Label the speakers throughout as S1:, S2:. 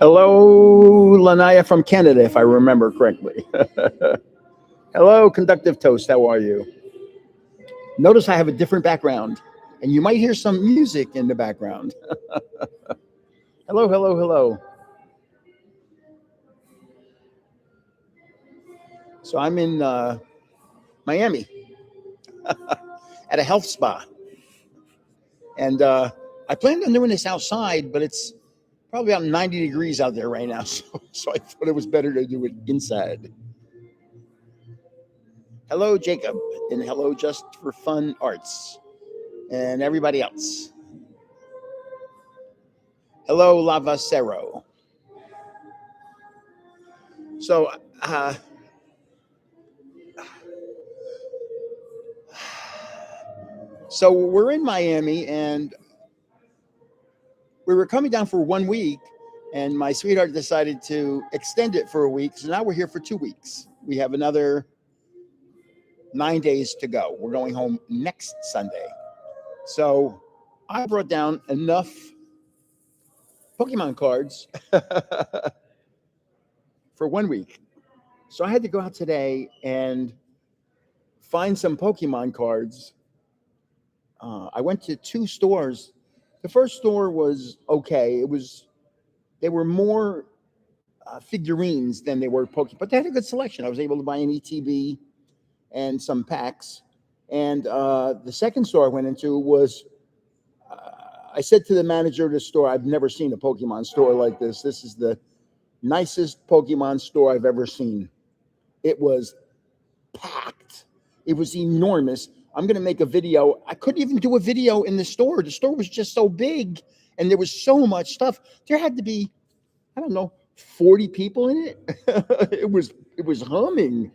S1: Hello, Lanaya from Canada, if I remember correctly. Hello, Conductive Toast. How are you? Notice I have a different background, and you might hear some music in the background. Hello, hello, hello. So I'm in Miami at a health spa, and I planned on doing this outside, but it's probably about 90 degrees out there right now, so I thought it was better to do it inside. Hello, Jacob, and hello, Just for Fun Arts, and everybody else. Hello, Lavacero. So, so we're in Miami, and we were coming down for 1 week, and my sweetheart decided to extend it for a week. So now we're here for 2 weeks. We have another 9 days to go. We're going home next Sunday. So I brought down enough Pokemon cards for 1 week. So I had to go out today and find some Pokemon cards. I went to 2 stores. The first store was okay. They were more figurines than they were Pokemon, but they had a good selection. I was able to buy an ETB and some packs. And the second store I went into was, I said to the manager of the store, I've never seen a Pokemon store like this. This is the nicest Pokemon store I've ever seen. It was packed. It was enormous. I'm going to make a video. I couldn't even do a video in the store. The store was just so big, and there was so much stuff. There had to be, I don't know, 40 people in it. It was humming.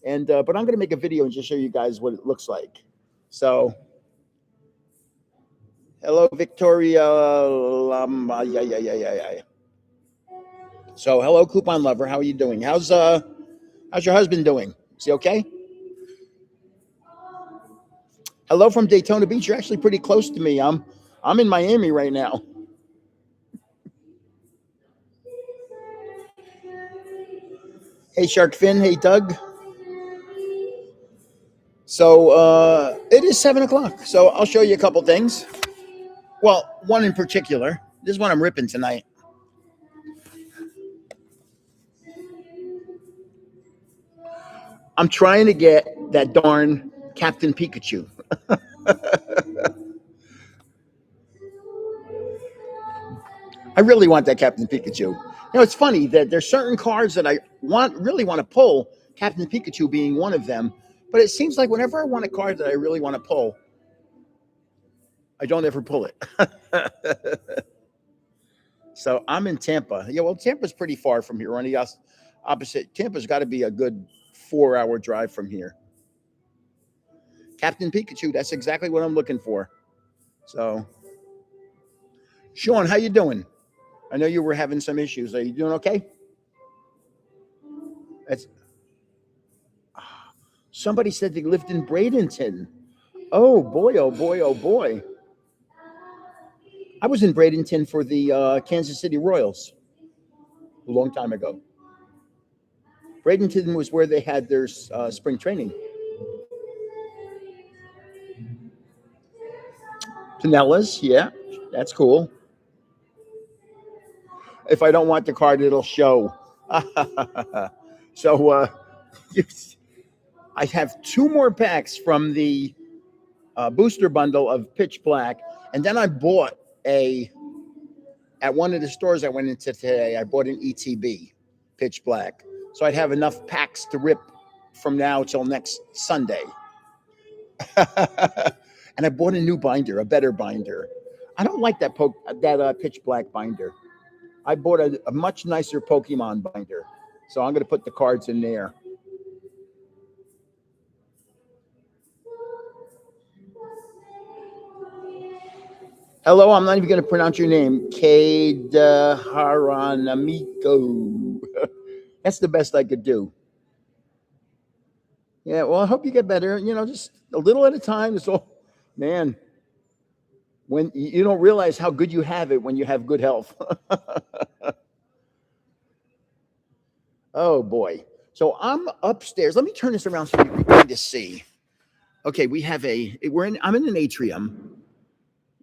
S1: And but I'm going to make a video and just show you guys what it looks like. So, hello, Victoria. Yeah. So, hello, Coupon Lover. How are you doing? How's your husband doing? Is he okay? Hello from Daytona Beach. You're actually pretty close to me. I'm in Miami right now. Hey, Shark Fin. Hey, Doug. So it is 7:00. So I'll show you a couple things. Well, one in particular. This is one I'm ripping tonight. I'm trying to get that darn Captain Pikachu. I really want that Captain Pikachu. You know, it's funny that there's certain cards that I really want to pull, Captain Pikachu being one of them. But it seems like whenever I want a card that I really want to pull, I don't ever pull it. So I'm in Tampa. Yeah, well, Tampa's pretty far from here. On the opposite, Tampa's got to be a good 4-hour drive from here. Captain Pikachu, that's exactly what I'm looking for. So, Sean, how you doing? I know you were having some issues. Are you doing okay? Somebody said they lived in Bradenton. Oh boy, oh boy, oh boy. I was in Bradenton for the Kansas City Royals a long time ago. Bradenton was where they had their spring training. Pinellas, yeah, that's cool. If I don't want the card, it'll show. So I have 2 more packs from the booster bundle of Pitch Black, and then I bought at one of the stores I went into today, I bought an ETB Pitch Black, so I'd have enough packs to rip from now till next Sunday. And I bought a new binder, a better binder. I don't like that Pitch Black binder. I bought a much nicer Pokemon binder, so I'm going to put the cards in there. Hello, I'm not even going to pronounce your name. Kade Haranamiko. That's the best I could do. Yeah, well, I hope you get better. You know, just a little at a time. It's all, man, when you don't realize how good you have it when you have good health. Oh boy. So I'm upstairs. Let me turn this around so you can kind of see. Okay, we have I'm in an atrium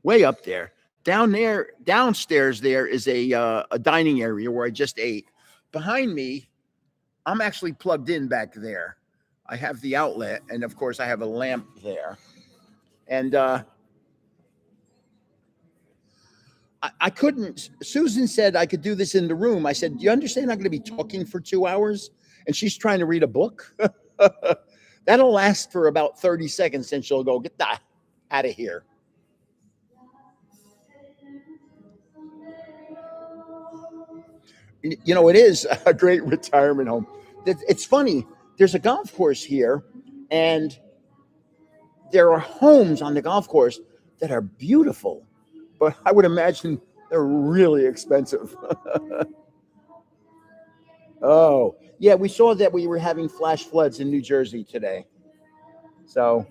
S1: way up there. Down there, downstairs there is a dining area where I just ate. Behind me, I'm actually plugged in back there. I have the outlet, and of course I have a lamp there. And I couldn't. Susan said I could do this in the room. I said, "Do you understand? I'm going to be talking for 2 hours, and she's trying to read a book. That'll last for about 30 seconds, and she'll go, get that out of here." You know, it is a great retirement home. It's funny. There's a golf course here, and there are homes on the golf course that are beautiful, but I would imagine they're really expensive. Oh, yeah, we saw that we were having flash floods in New Jersey today. So,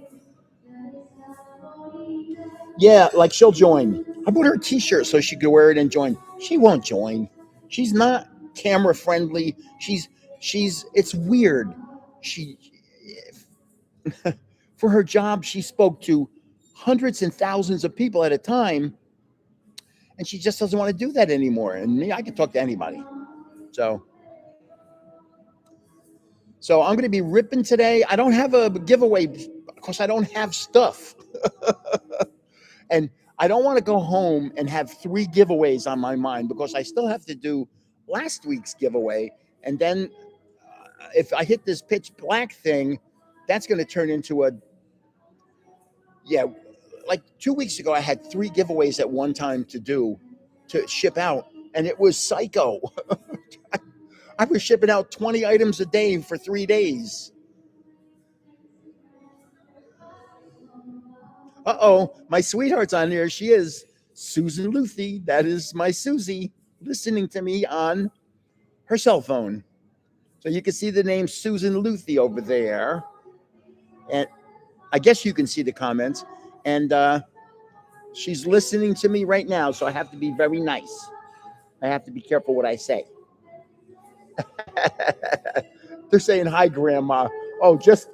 S1: yeah, like she'll join. I bought her a t-shirt so she could wear it and join. She won't join. She's not camera friendly. It's weird. She for her job, she spoke to hundreds and thousands of people at a time, and she just doesn't want to do that anymore. And me, I can talk to anybody. So I'm going to be ripping today. I don't have a giveaway because I don't have stuff. And I don't want to go home and have 3 giveaways on my mind because I still have to do last week's giveaway. And then if I hit this pitch black thing, that's going to turn into yeah, like 2 weeks ago, I had 3 giveaways at one time to ship out. And it was psycho. I was shipping out 20 items a day for 3 days. Uh-oh, my sweetheart's on there. She is Susan Luthi. That is my Susie listening to me on her cell phone. So you can see the name Susan Luthi over there. And I guess you can see the comments. And she's listening to me right now. So I have to be very nice. I have to be careful what I say. They're saying hi, Grandma. Oh, just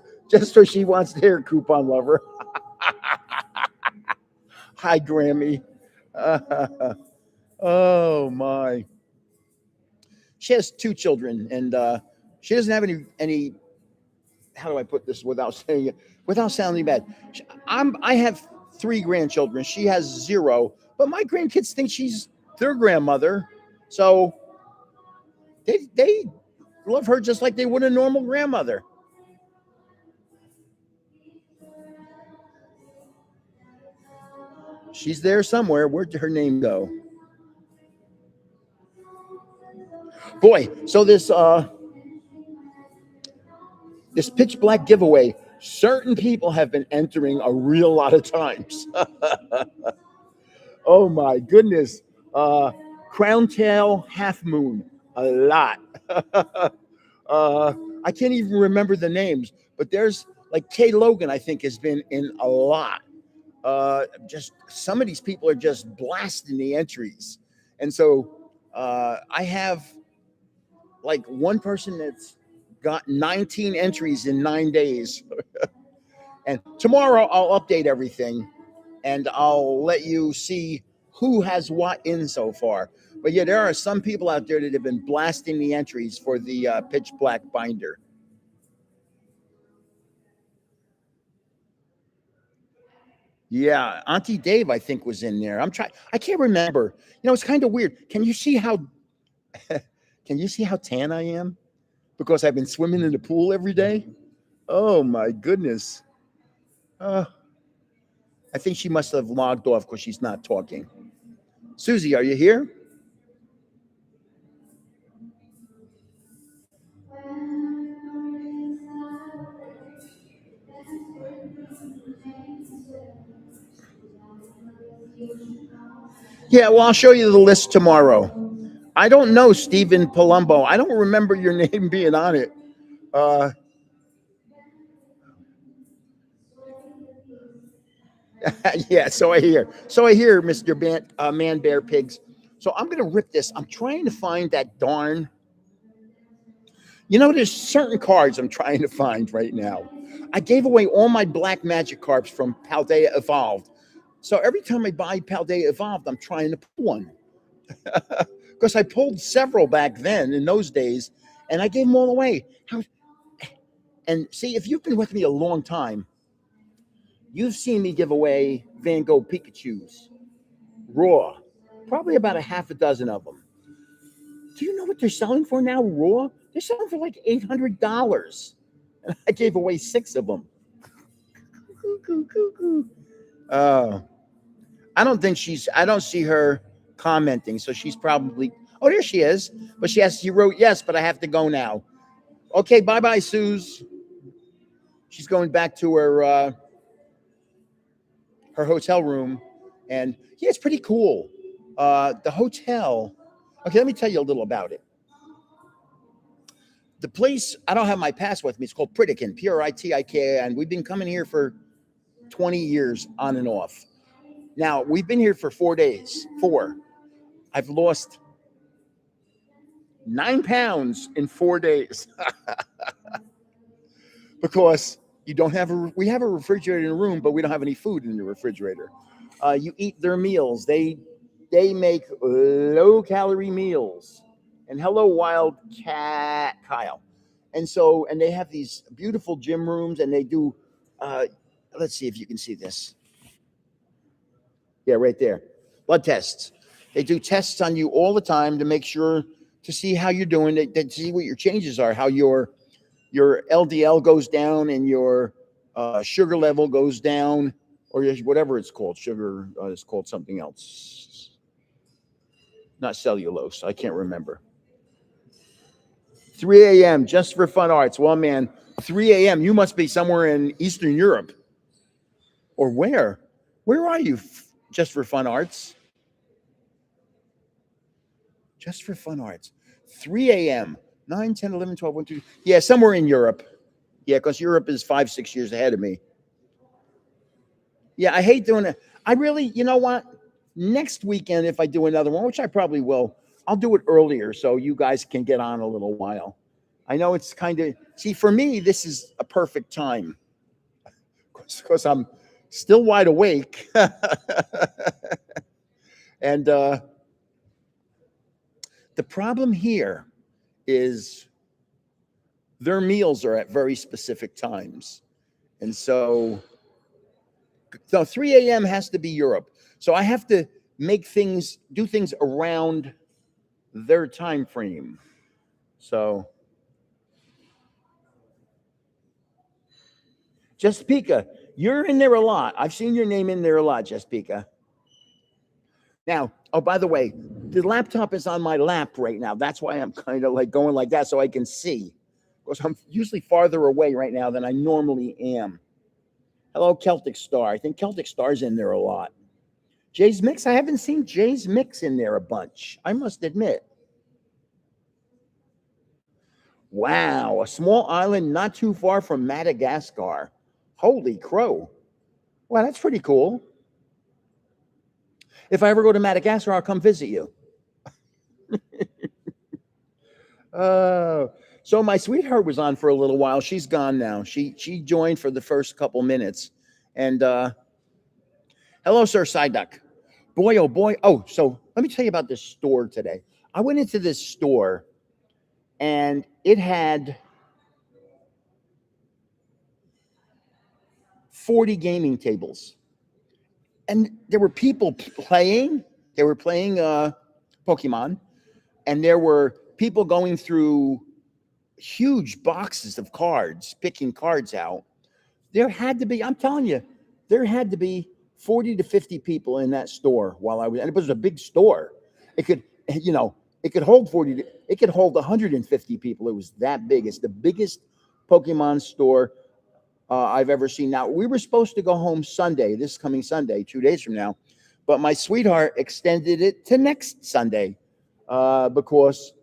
S1: so she wants to hear coupon lover. Hi, Grammy. Oh my. She has 2 children, and she doesn't have any. How do I put this without saying it? Without sounding bad. I have 3 grandchildren. She has 0, but my grandkids think she's their grandmother, so they love her just like they would a normal grandmother. She's there somewhere. Where'd her name go? Boy, so this pitch black giveaway, certain people have been entering a real lot of times. Oh my goodness. Crown tail half moon, a lot. I can't even remember the names, but there's like Kay Logan, I think, has been in a lot. Just some of these people are just blasting the entries. And so I have like one person that's got 19 entries in 9 days. And tomorrow I'll update everything and I'll let you see who has what in so far. But yeah, there are some people out there that have been blasting the entries for the pitch black binder. Yeah, Auntie Dave, I think, was in there. I can't remember. You know, it's kind of weird. Can you see how can you see how tan I am? Because I've been swimming in the pool every day. Oh my goodness. Uh, I think she must have logged off because she's not talking. Susie, are you here? Yeah, well, I'll show you the list tomorrow. I don't know Stephen Palumbo. I don't remember your name being on it. Uh, yeah, so I hear. So I hear, Mr. Man Bear Pigs. So I'm gonna rip this. I'm trying to find that darn. You know, there's certain cards I'm trying to find right now. I gave away all my black magic cards from Paldea Evolved. So every time I buy Paldea Evolved, I'm trying to pull one. Because I pulled several back then in those days, and I gave them all away. And see, if you've been with me a long time, you've seen me give away Van Gogh Pikachus, raw, probably about a half a dozen of them. Do you know what they're selling for now, raw? They're selling for like $800. And I gave away 6 of them. Oh, I don't see her commenting. So she's probably, oh, there she is. But she wrote yes, but I have to go now. Okay, bye-bye, Suze. She's going back to her hotel room. And yeah, it's pretty cool. The hotel, okay, let me tell you a little about it. The place, I don't have my pass with me. It's called Pritikin, Pritikin. We've been coming here for 20 years on and off. Now, we've been here for 4 days. 4. I've lost 9 pounds in 4 days because we have a refrigerator in the room, but we don't have any food in the refrigerator. You eat their meals. They make low calorie meals. And hello, wild cat Kyle. And they have these beautiful gym rooms, and they do. Let's see if you can see this. Yeah, right there. Blood tests. They do tests on you all the time to make sure to see how you're doing. They see what your changes are, how your LDL goes down and your sugar level goes down, or whatever it's called. Sugar is called something else. Not cellulose. I can't remember. 3 a.m. just for fun arts. Well, man, 3 a.m. You must be somewhere in Eastern Europe. Or where? Where are you? Just for fun arts. Just for fun arts. 3 a.m. 9, 10, 11, 12, 1, 2. Yeah, somewhere in Europe. Yeah, because Europe is 5, 6 years ahead of me. Yeah, I hate doing it. I really, you know what? Next weekend, if I do another one, which I probably will, I'll do it earlier so you guys can get on a little while. I know it's kind of, see, for me, this is a perfect time because I'm still wide awake. And the problem here is their meals are at very specific times. And so 3 a.m. has to be Europe. So I have to do things around their time frame. So Jessica, you're in there a lot. I've seen your name in there a lot, Jessica. Now, oh, by the way, the laptop is on my lap right now. That's why I'm kind of like going like that so I can see. Because I'm usually farther away right now than I normally am. Hello, Celtic Star. I think Celtic Star's in there a lot. Jay's Mix, I haven't seen Jay's Mix in there a bunch, I must admit. Wow, a small island not too far from Madagascar. Holy crow. Wow, that's pretty cool. If I ever go to Madagascar, I'll come visit you. So my sweetheart was on for a little while. She's gone now. She joined for the first couple minutes. And hello, Sir Psyduck. Boy, oh boy. Oh, so let me tell you about this store today. I went into this store and it had 40 gaming tables. And there were people playing. They were playing Pokemon. And there were people going through huge boxes of cards, picking cards out. There had to be, I'm telling you, there had to be 40 to 50 people in that store while I was, and it was a big store. It could, it could hold 40, it could hold 150 people. It was that big. It's the biggest Pokemon store I've ever seen. Now, we were supposed to go home Sunday, this coming Sunday, 2 days from now, but my sweetheart extended it to next Sunday because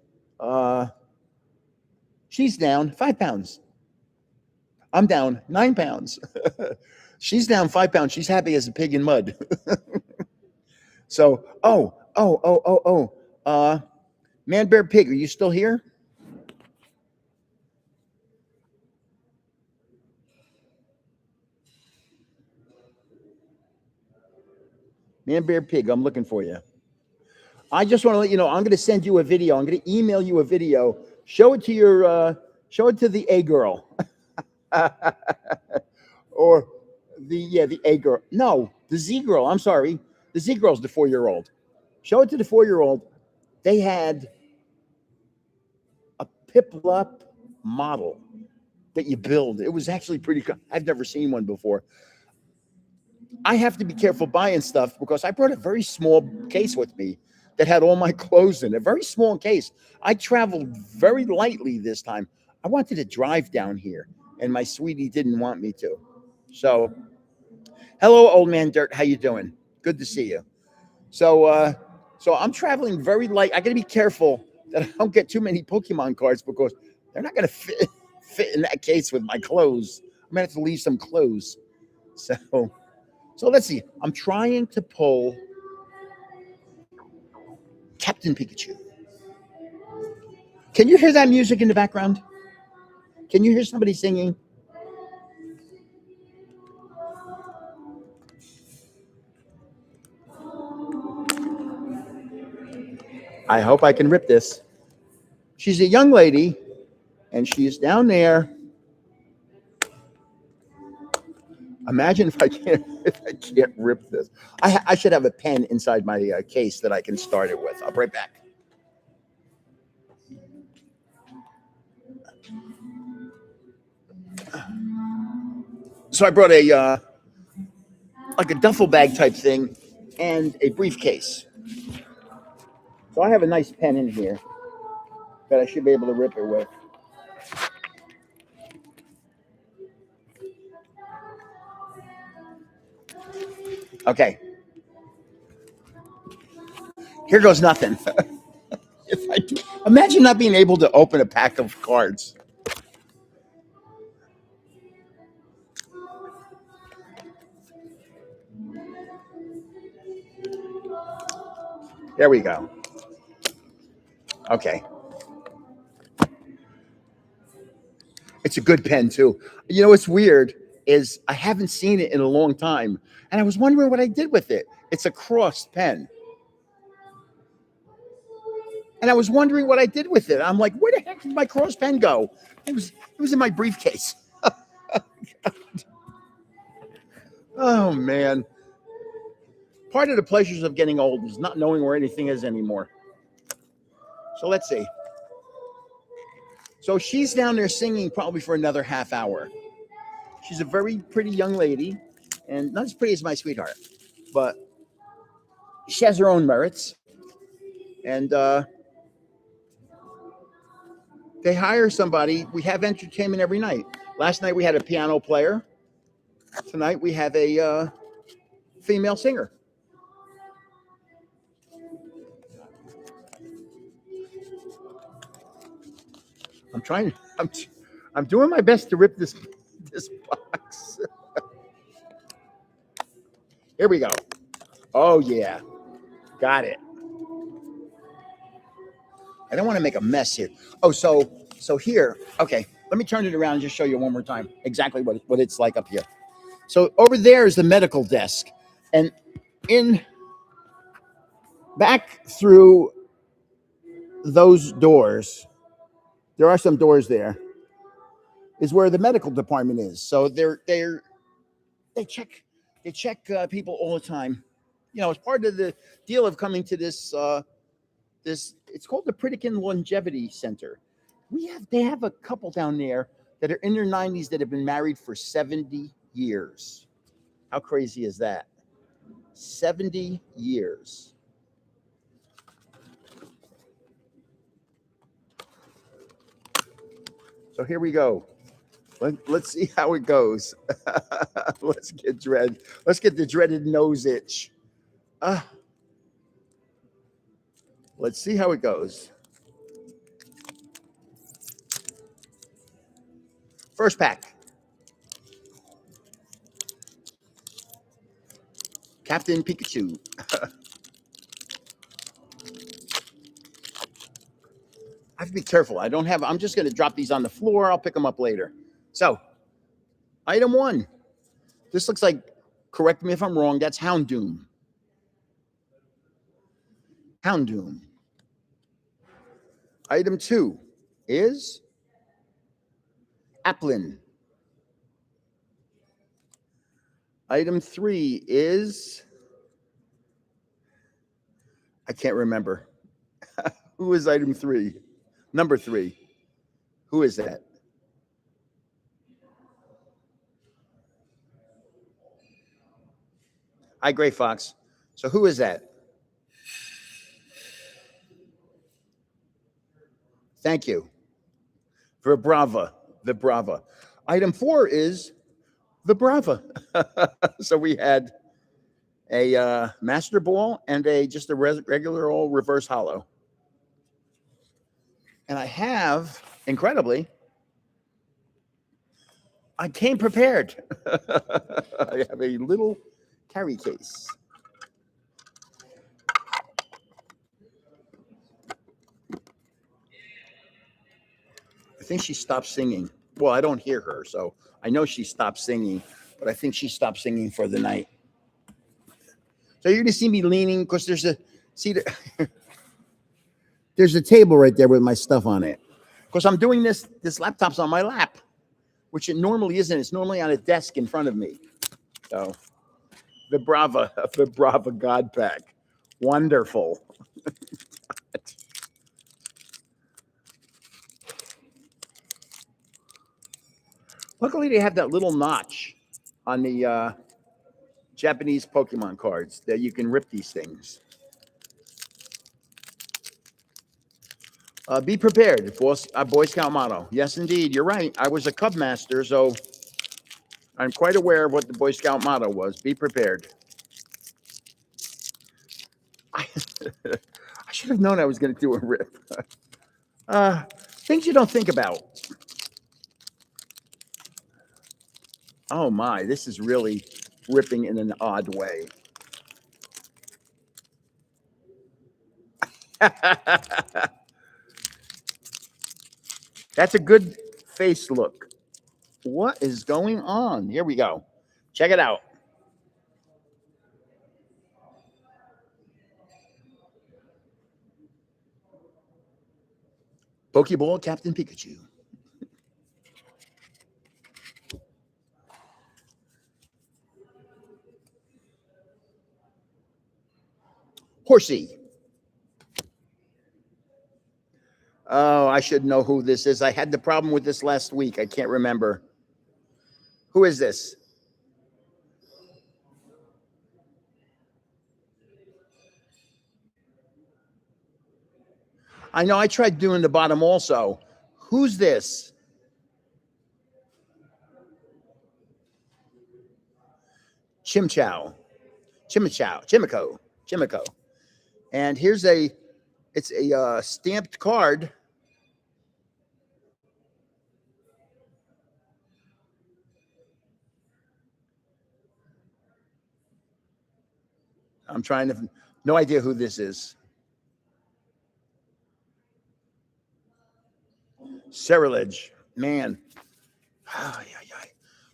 S1: she's down 5 pounds. I'm down 9 pounds. She's down 5 pounds. She's happy as a pig in mud. So, Man Bear Pig, are you still here? Man, bear, pig. I'm looking for you. I just want to let you know. I'm going to send you a video. I'm going to email you a video. Show it to your. Show it to the A girl. Or the A girl. No, the Z girl. I'm sorry. The Z girl's the 4-year-old. Show it to the 4-year-old. They had a Piplup model that you build. It was actually pretty cool. I've never seen one before. I have to be careful buying stuff because I brought a very small case with me that had all my clothes in it. A very small case. I traveled very lightly this time. I wanted to drive down here, and my sweetie didn't want me to. So, hello, old man Dirt. How you doing? Good to see you. So I'm traveling very light. I got to be careful that I don't get too many Pokemon cards because they're not going to fit in that case with my clothes. I'm gonna have to leave some clothes. So let's see. I'm trying to pull Captain Pikachu. Can you hear that music in the background? Can you hear somebody singing? I hope I can rip this. She's a young lady, and she's down there. Imagine if I can't rip this. I should have a pen inside my case that I can start it with. I'll be right back. So I brought a like a duffel bag type thing and a briefcase. So I have a nice pen in here that I should be able to rip it with. Okay. Here goes nothing. If I do, imagine not being able to open a pack of cards. There we go. Okay. It's a good pen too. You know what's weird is I haven't seen it in a long time, and I was wondering what I did with it. It's a crossed pen, and I was wondering what I did with it. I'm like, where the heck did my crossed pen go? It was in my briefcase. Oh man. Part of the pleasures of getting old is not knowing where anything is anymore. So let's see. So she's down there singing probably for another half hour. She's a very pretty young lady, and not as pretty as my sweetheart, but she has her own merits. And they hire somebody. We have entertainment every night. Last night we had a piano player. Tonight we have a female singer. I'm trying. I'm doing my best to rip this box. Here we go. Oh yeah, got it. I don't want to make a mess here. Oh, so here. Okay, let me turn it around and just show you one more time exactly what it's like up here. So over there is the medical desk, and in back through those doors, there are some doors there, is where the medical department is. So they check people all the time. You know, it's part of the deal of coming to this it's called the Pritikin Longevity Center. They have a couple down there that are in their 90s that have been married for 70 years. How crazy is that? 70 years. So here we go. Let's see how it goes. Let's get the dreaded nose itch. Let's see how it goes. First pack. Captain Pikachu. I have to be careful. I'm just going to drop these on the floor. I'll pick them up later. So, item 1. This looks like, correct me if I'm wrong, that's Houndoom. Houndoom. Item 2 is Applin. Item 3 is, I can't remember. Who is item 3? Number 3. Who is that? Hi, Gray Fox. So who is that? Thank you. Vibrava. Vibrava. Item 4 is Vibrava. So we had a master ball and just a regular old reverse hollow. And I have, incredibly, I came prepared. I have a little carry case. I think she stopped singing. Well, I don't hear her, so I know she stopped singing, but I think she stopped singing for the night. So you're going to see me leaning because there's a there's a table right there with my stuff on it. Because I'm doing this laptop's on my lap, which it normally isn't. It's normally on a desk in front of me. So Vibrava God Pack. Wonderful. Luckily, they have that little notch on the Japanese Pokemon cards that you can rip these things. Be prepared, Boy Scout motto. Yes, indeed, you're right. I was a Cub Master, so I'm quite aware of what the Boy Scout motto was. Be prepared. I should have known I was going to do a rip. Things you don't think about. Oh my, this is really ripping in an odd way. That's a good face look. What is going on? Here we go. Check it out. Pokeball Captain Pikachu. Horsey. Oh, I should know who this is. I had the problem with this last week. I can't remember. Who is this? I know I tried doing the bottom also. Who's this? Chimchow. Chimico. And here's it's a stamped card. I'm trying to, no idea who this is. Cerilege, man.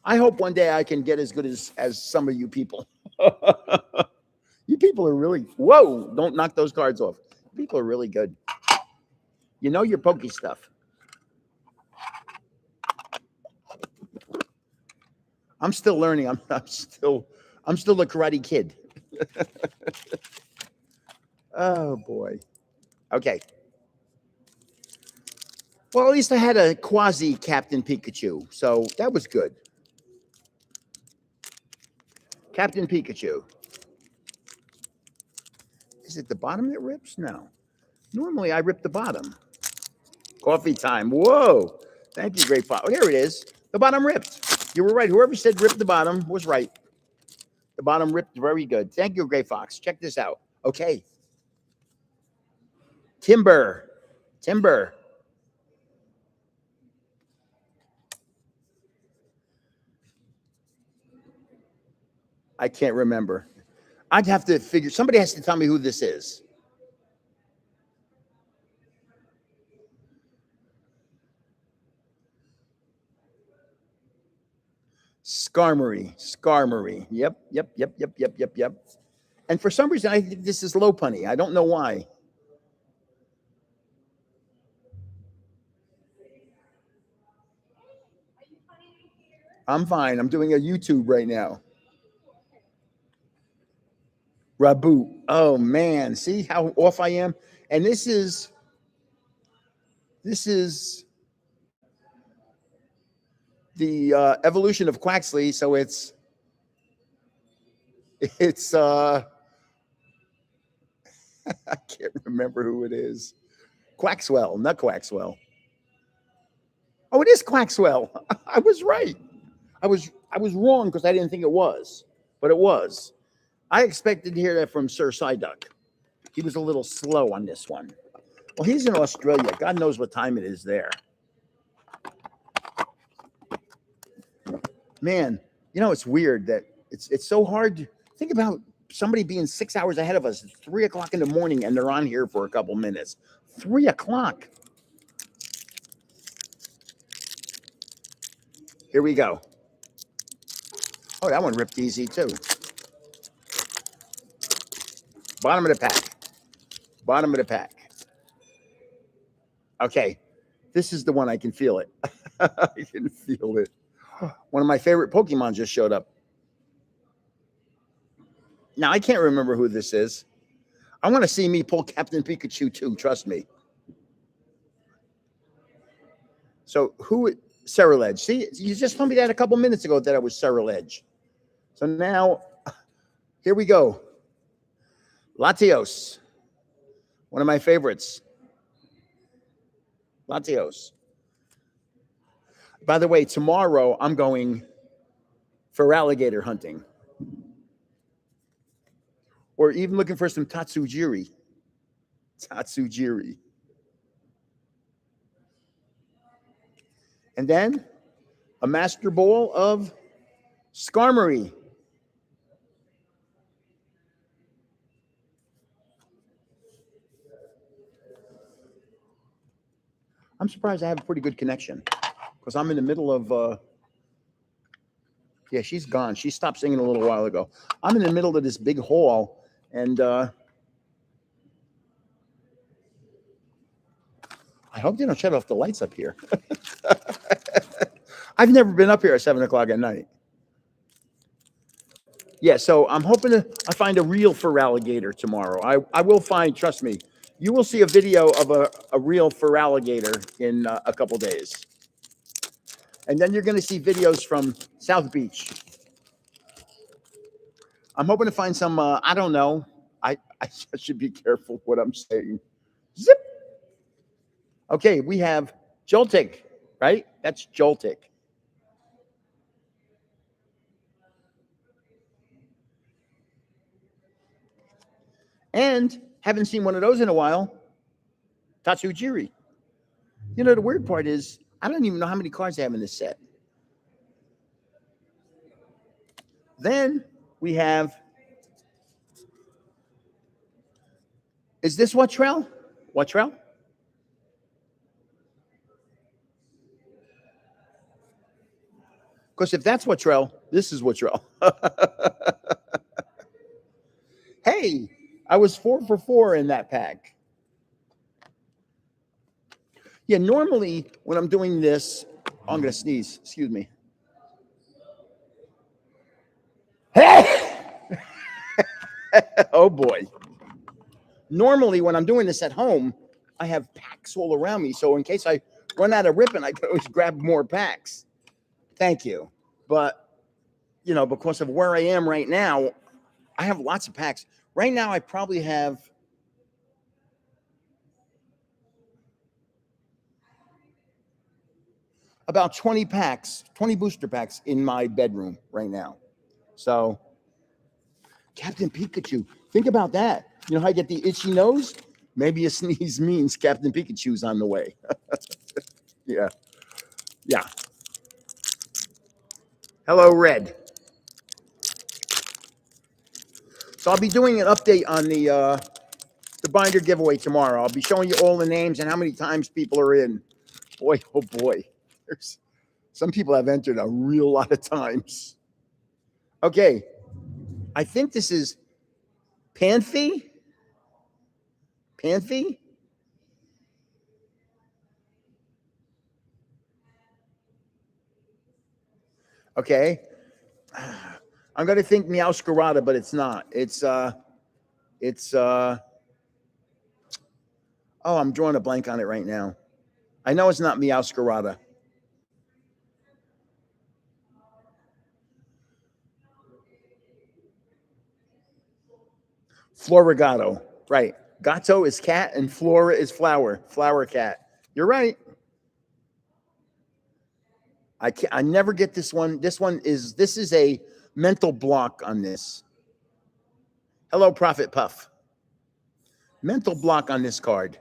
S1: I hope one day I can get as good as some of you people. You people are really, whoa, don't knock those cards off. People are really good. You know your pokey stuff. I'm still learning. I'm still a karate kid. Oh boy. Okay. Well, at least I had a quasi Captain Pikachu, so that was good. Captain Pikachu. Is it the bottom that rips? No. Normally I rip the bottom. Coffee time. Whoa. Thank you, Great Fox. Oh, here it is. The bottom ripped. You were right. Whoever said rip the bottom was right. The bottom ripped very good. Thank you, Great Fox. Check this out. Okay. Timber. I can't remember. I'd have to figure, somebody has to tell me who this is. Skarmory. Yep. And for some reason, I think this is Lopunny. I don't know why. I'm fine. I'm doing a YouTube right now. Raboot. Oh man, see how off I am? And this is the evolution of Quaxley. So it's I can't remember who it is. Quaxwell, not Quaxwell. Oh, it is Quaxwell. I was right. I was wrong because I didn't think it was, but it was. I expected to hear that from Sir Psyduck. He was a little slow on this one. Well, he's in Australia. God knows what time it is there. Man, it's weird that it's so hard to think about somebody being 6 hours ahead of us. It's 3 o'clock in the morning and they're on here for a couple minutes. 3 o'clock. Here we go. Oh, that one ripped easy too. Bottom of the pack. Bottom of the pack. Okay. This is the one I can feel it. I can feel it. One of my favorite Pokemon just showed up. Now, I can't remember who this is. I want to see me pull Captain Pikachu too. Trust me. So Ceruledge. See, you just told me that a couple minutes ago that I was Ceruledge. So now, here we go. Latios. One of my favorites. Latios. By the way, tomorrow I'm going for alligator hunting. Or even looking for some Tatsujiri. Tatsujiri. And then a Master Ball of Skarmory. I'm surprised I have a pretty good connection because I'm in the middle of. Yeah, she's gone. She stopped singing a little while ago. I'm in the middle of this big hall, and I hope they don't shut off the lights up here. I've never been up here at 7 o'clock at night. Yeah, so I'm hoping I find a reel for alligator tomorrow. I will find, trust me, you will see a video of a reel for alligator in a couple days. And then you're going to see videos from South Beach. I'm hoping to find some, I don't know. I should be careful what I'm saying. Zip. Okay, we have Joltik, right? That's Joltik. And haven't seen one of those in a while. Tatsujiri. The weird part is I don't even know how many cards I have in this set. Then we have. Is this Wattrell? Wattrell? Because if that's Wattrell, this is Wattrell. Hey, I was 4 for 4 in that pack. Yeah, normally when I'm doing this, I'm going to sneeze. Excuse me. Oh boy. Normally when I'm doing this at home, I have packs all around me. So in case I run out of ribbon, I can always grab more packs. Thank you. But, because of where I am right now, I have lots of packs. Right now, I probably have about 20 packs, 20 booster packs in my bedroom right now. So, Captain Pikachu, think about that. You know how I get the itchy nose? Maybe a sneeze means Captain Pikachu's on the way. Yeah. Yeah. Hello, Red. So I'll be doing an update on the binder giveaway tomorrow. I'll be showing you all the names and how many times people are in. Boy, oh boy. There's some people have entered a real lot of times. Okay. I think this is Panthy. Panthy? Okay. I'm gonna think Meowscarada, but it's not. It's oh, I'm drawing a blank on it right now. I know it's not Meowscarada. Florigato. Right. Gato is cat and Flora is flower. Flower cat. You're right. I never get this one. This is a mental block on this. Hello, Prophet Puff. Mental block on this card.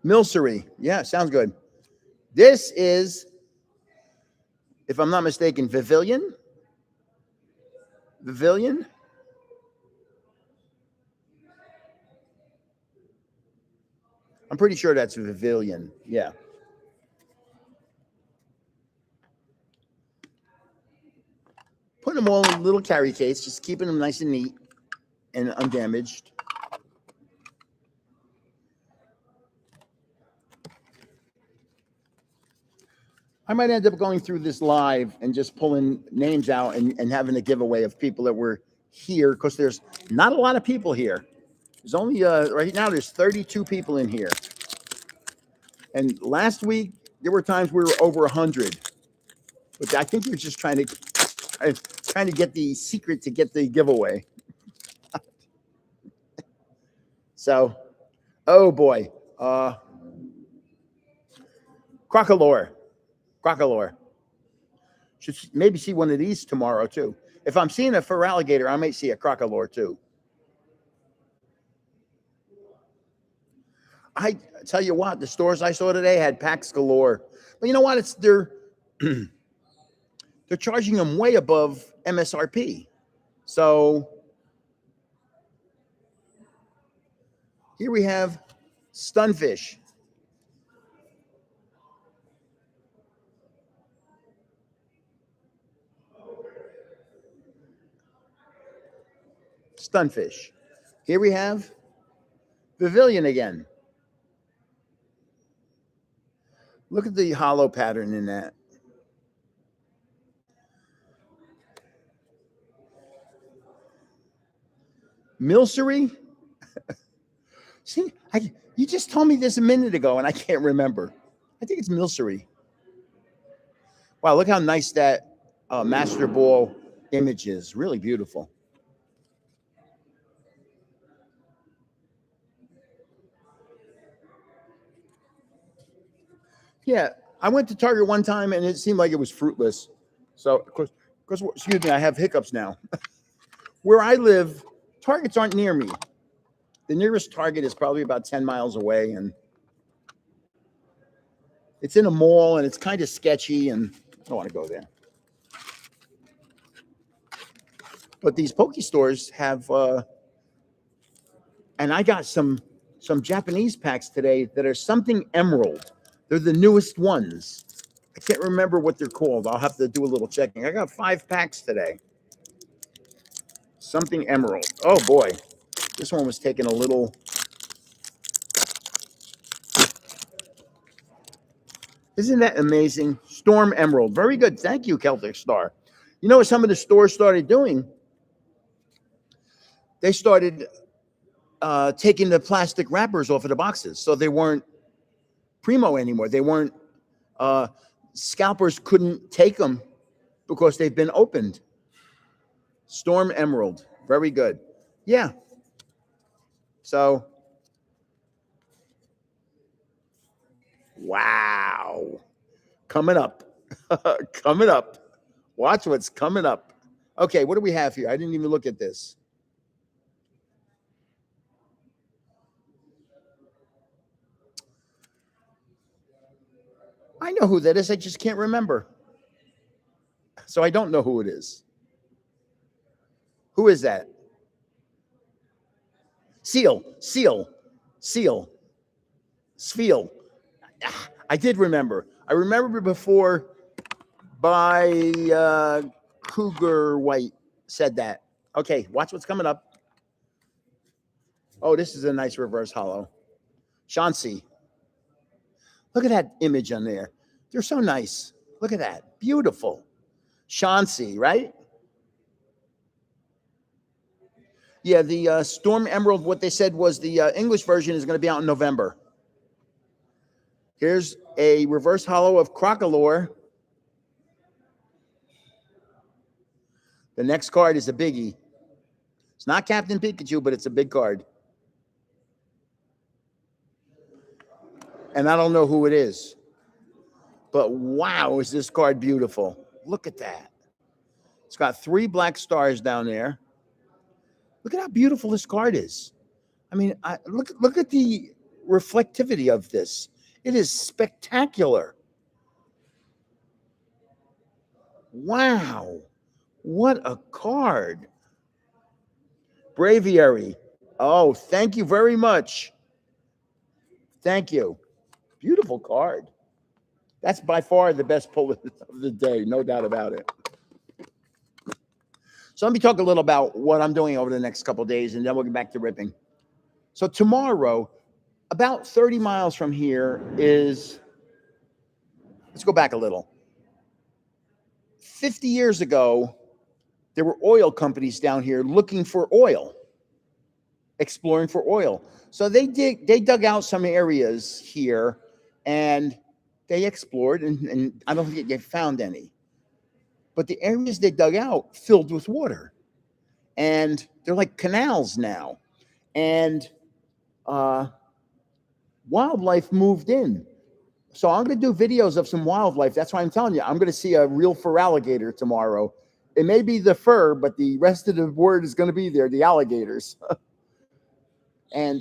S1: Milcery. Yeah, sounds good. This is, if I'm not mistaken, Pavilion. Pavilion. I'm pretty sure that's Pavilion. Yeah. Putting them all in a little carry case, just keeping them nice and neat and undamaged. I might end up going through this live and just pulling names out and having a giveaway of people that were here, because there's not a lot of people here. There's only right now there's 32 people in here. And last week there were times we were over 100. But I think we're just trying to get the secret to get the giveaway. So, oh boy. Crocolore. Should maybe see one of these tomorrow too. If I'm seeing a fur alligator, I might see a crocolore too. I tell you what, the stores I saw today had packs galore. But you know what? They're charging them way above MSRP. So here we have Stunfish. Stunfish. Here we have Pavilion again. Look at the hollow pattern in that. Milcery? See, you just told me this a minute ago and I can't remember. I think it's Milcery. Wow, look how nice that Master Ball image is. Really beautiful. Yeah, I went to Target one time and it seemed like it was fruitless. So, of course, excuse me, I have hiccups now. Where I live, Targets aren't near me. The nearest Target is probably about 10 miles away, and it's in a mall and it's kind of sketchy, and I don't want to go there. But these Poke stores have, and I got some Japanese packs today that are something emerald. They're the newest ones. I can't remember what they're called. I'll have to do a little checking. I got 5 packs today. Something emerald. Oh boy, this one was taking a little. Isn't that amazing? Storm Emerald. Very good. Thank you, Celtic Star. You know what some of the stores started doing? They started taking the plastic wrappers off of the boxes. So they weren't primo anymore. They weren't, scalpers couldn't take them because they've been opened. Storm Emerald. Very good. Yeah. So, wow. Coming up. Coming up. Watch what's coming up. Okay, what do we have here? I didn't even look at this. I know who that is. I just can't remember. So I don't know who it is. Who is that? Seal. I did remember. I remember before by Cougar White said that. Okay, watch what's coming up. Oh, this is a nice reverse hollow. Chauncey. Look at that image on there. They're so nice. Look at that. Beautiful. Chauncey, right? Yeah, the Storm Emerald, what they said was the English version is going to be out in November. Here's a reverse hollow of Crocolore. The next card is a biggie. It's not Captain Pikachu, but it's a big card. And I don't know who it is. But wow, is this card beautiful. Look at that. It's got 3 black stars down there. Look at how beautiful this card is. I mean, look at the reflectivity of this. It is spectacular. Wow. What a card. Braviary. Oh, thank you very much. Thank you. Beautiful card. That's by far the best pull of the day, no doubt about it. So let me talk a little about what I'm doing over the next couple of days, and then we'll get back to ripping. So tomorrow, about 30 miles from here is, let's go back a little. 50 years ago, there were oil companies down here looking for oil, exploring for oil. So they dug out some areas here, and they explored, and I don't think they found any. But the areas they dug out filled with water, and they're like canals now. And wildlife moved in. So I'm going to do videos of some wildlife. That's why I'm telling you, I'm going to see a real fur alligator tomorrow. It may be the fur, but the rest of the word is going to be there, the alligators. And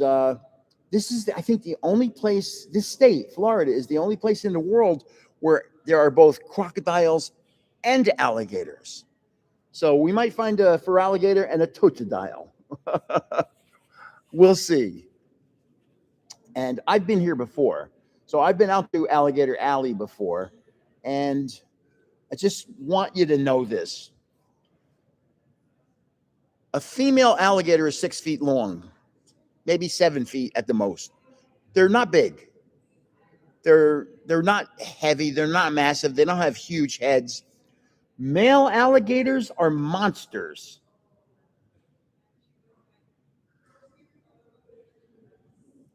S1: this is, I think, the only place, this state, Florida, is the only place in the world where there are both crocodiles and alligators. So we might find a fur alligator and a totodile. We'll see. And I've been here before. So I've been out to Alligator Alley before. And I just want you to know this. A female alligator is 6 feet long, maybe 7 feet at the most. They're not big. They're not heavy. They're not massive. They don't have huge heads. Male alligators are monsters.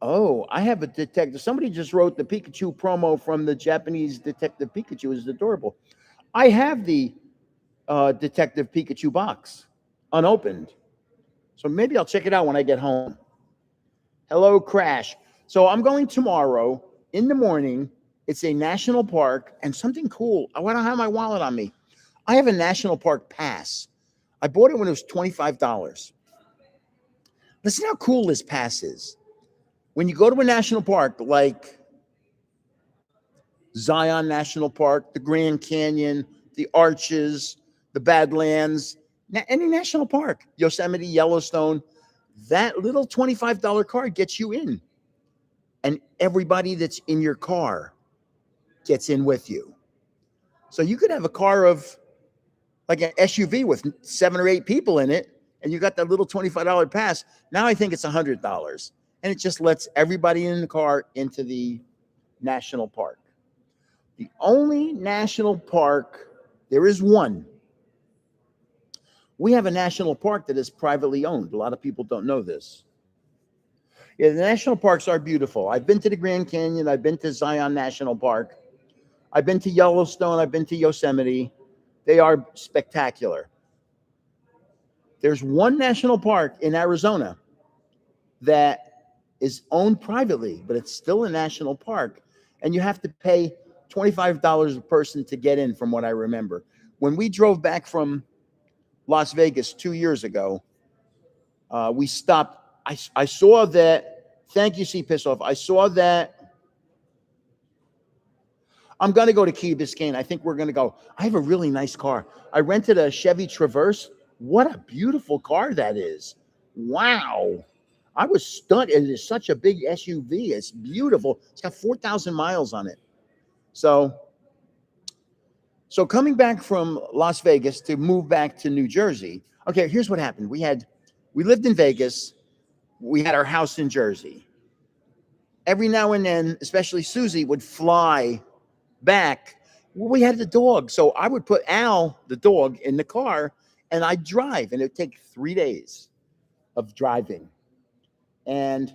S1: Oh, I have a detective. Somebody just wrote the Pikachu promo from the Japanese Detective Pikachu is adorable. I have the Detective Pikachu box unopened. So maybe I'll check it out when I get home. Hello, Crash. So I'm going tomorrow in the morning. It's a national park and something cool. I don't have my wallet on me. I have a national park pass. I bought it when it was $25. Listen how cool this pass is. When you go to a national park like Zion National Park, the Grand Canyon, the Arches, the Badlands, any national park, Yosemite, Yellowstone, that little $25 card gets you in. And everybody that's in your car gets in with you. So you could have a car of like an SUV with 7 or 8 people in it, and you got that little $25 pass. Now I think it's $100. And it just lets everybody in the car into the national park. The only national park, there is one. We have a national park that is privately owned. A lot of people don't know this. Yeah, the national parks are beautiful. I've been to the Grand Canyon. I've been to Zion National Park. I've been to Yellowstone. I've been to Yosemite. They are spectacular. There's one national park in Arizona that is owned privately, but it's still a national park. And you have to pay $25 a person to get in, from what I remember. When we drove back from Las Vegas 2 years ago, we stopped. I saw that. Thank you, C. Pissoff. I saw that. I'm going to go to Key Biscayne. I think we're going to go. I have a really nice car. I rented a Chevy Traverse. What a beautiful car that is. Wow. I was stunned. It is such a big SUV. It's beautiful. It's got 4,000 miles on it. So coming back from Las Vegas to move back to New Jersey. Okay, here's what happened. We lived in Vegas. We had our house in Jersey. Every now and then, especially Susie would fly back Well, we had the dog. So I would put Al, the dog, in the car and I'd drive, and it would take 3 days of driving. And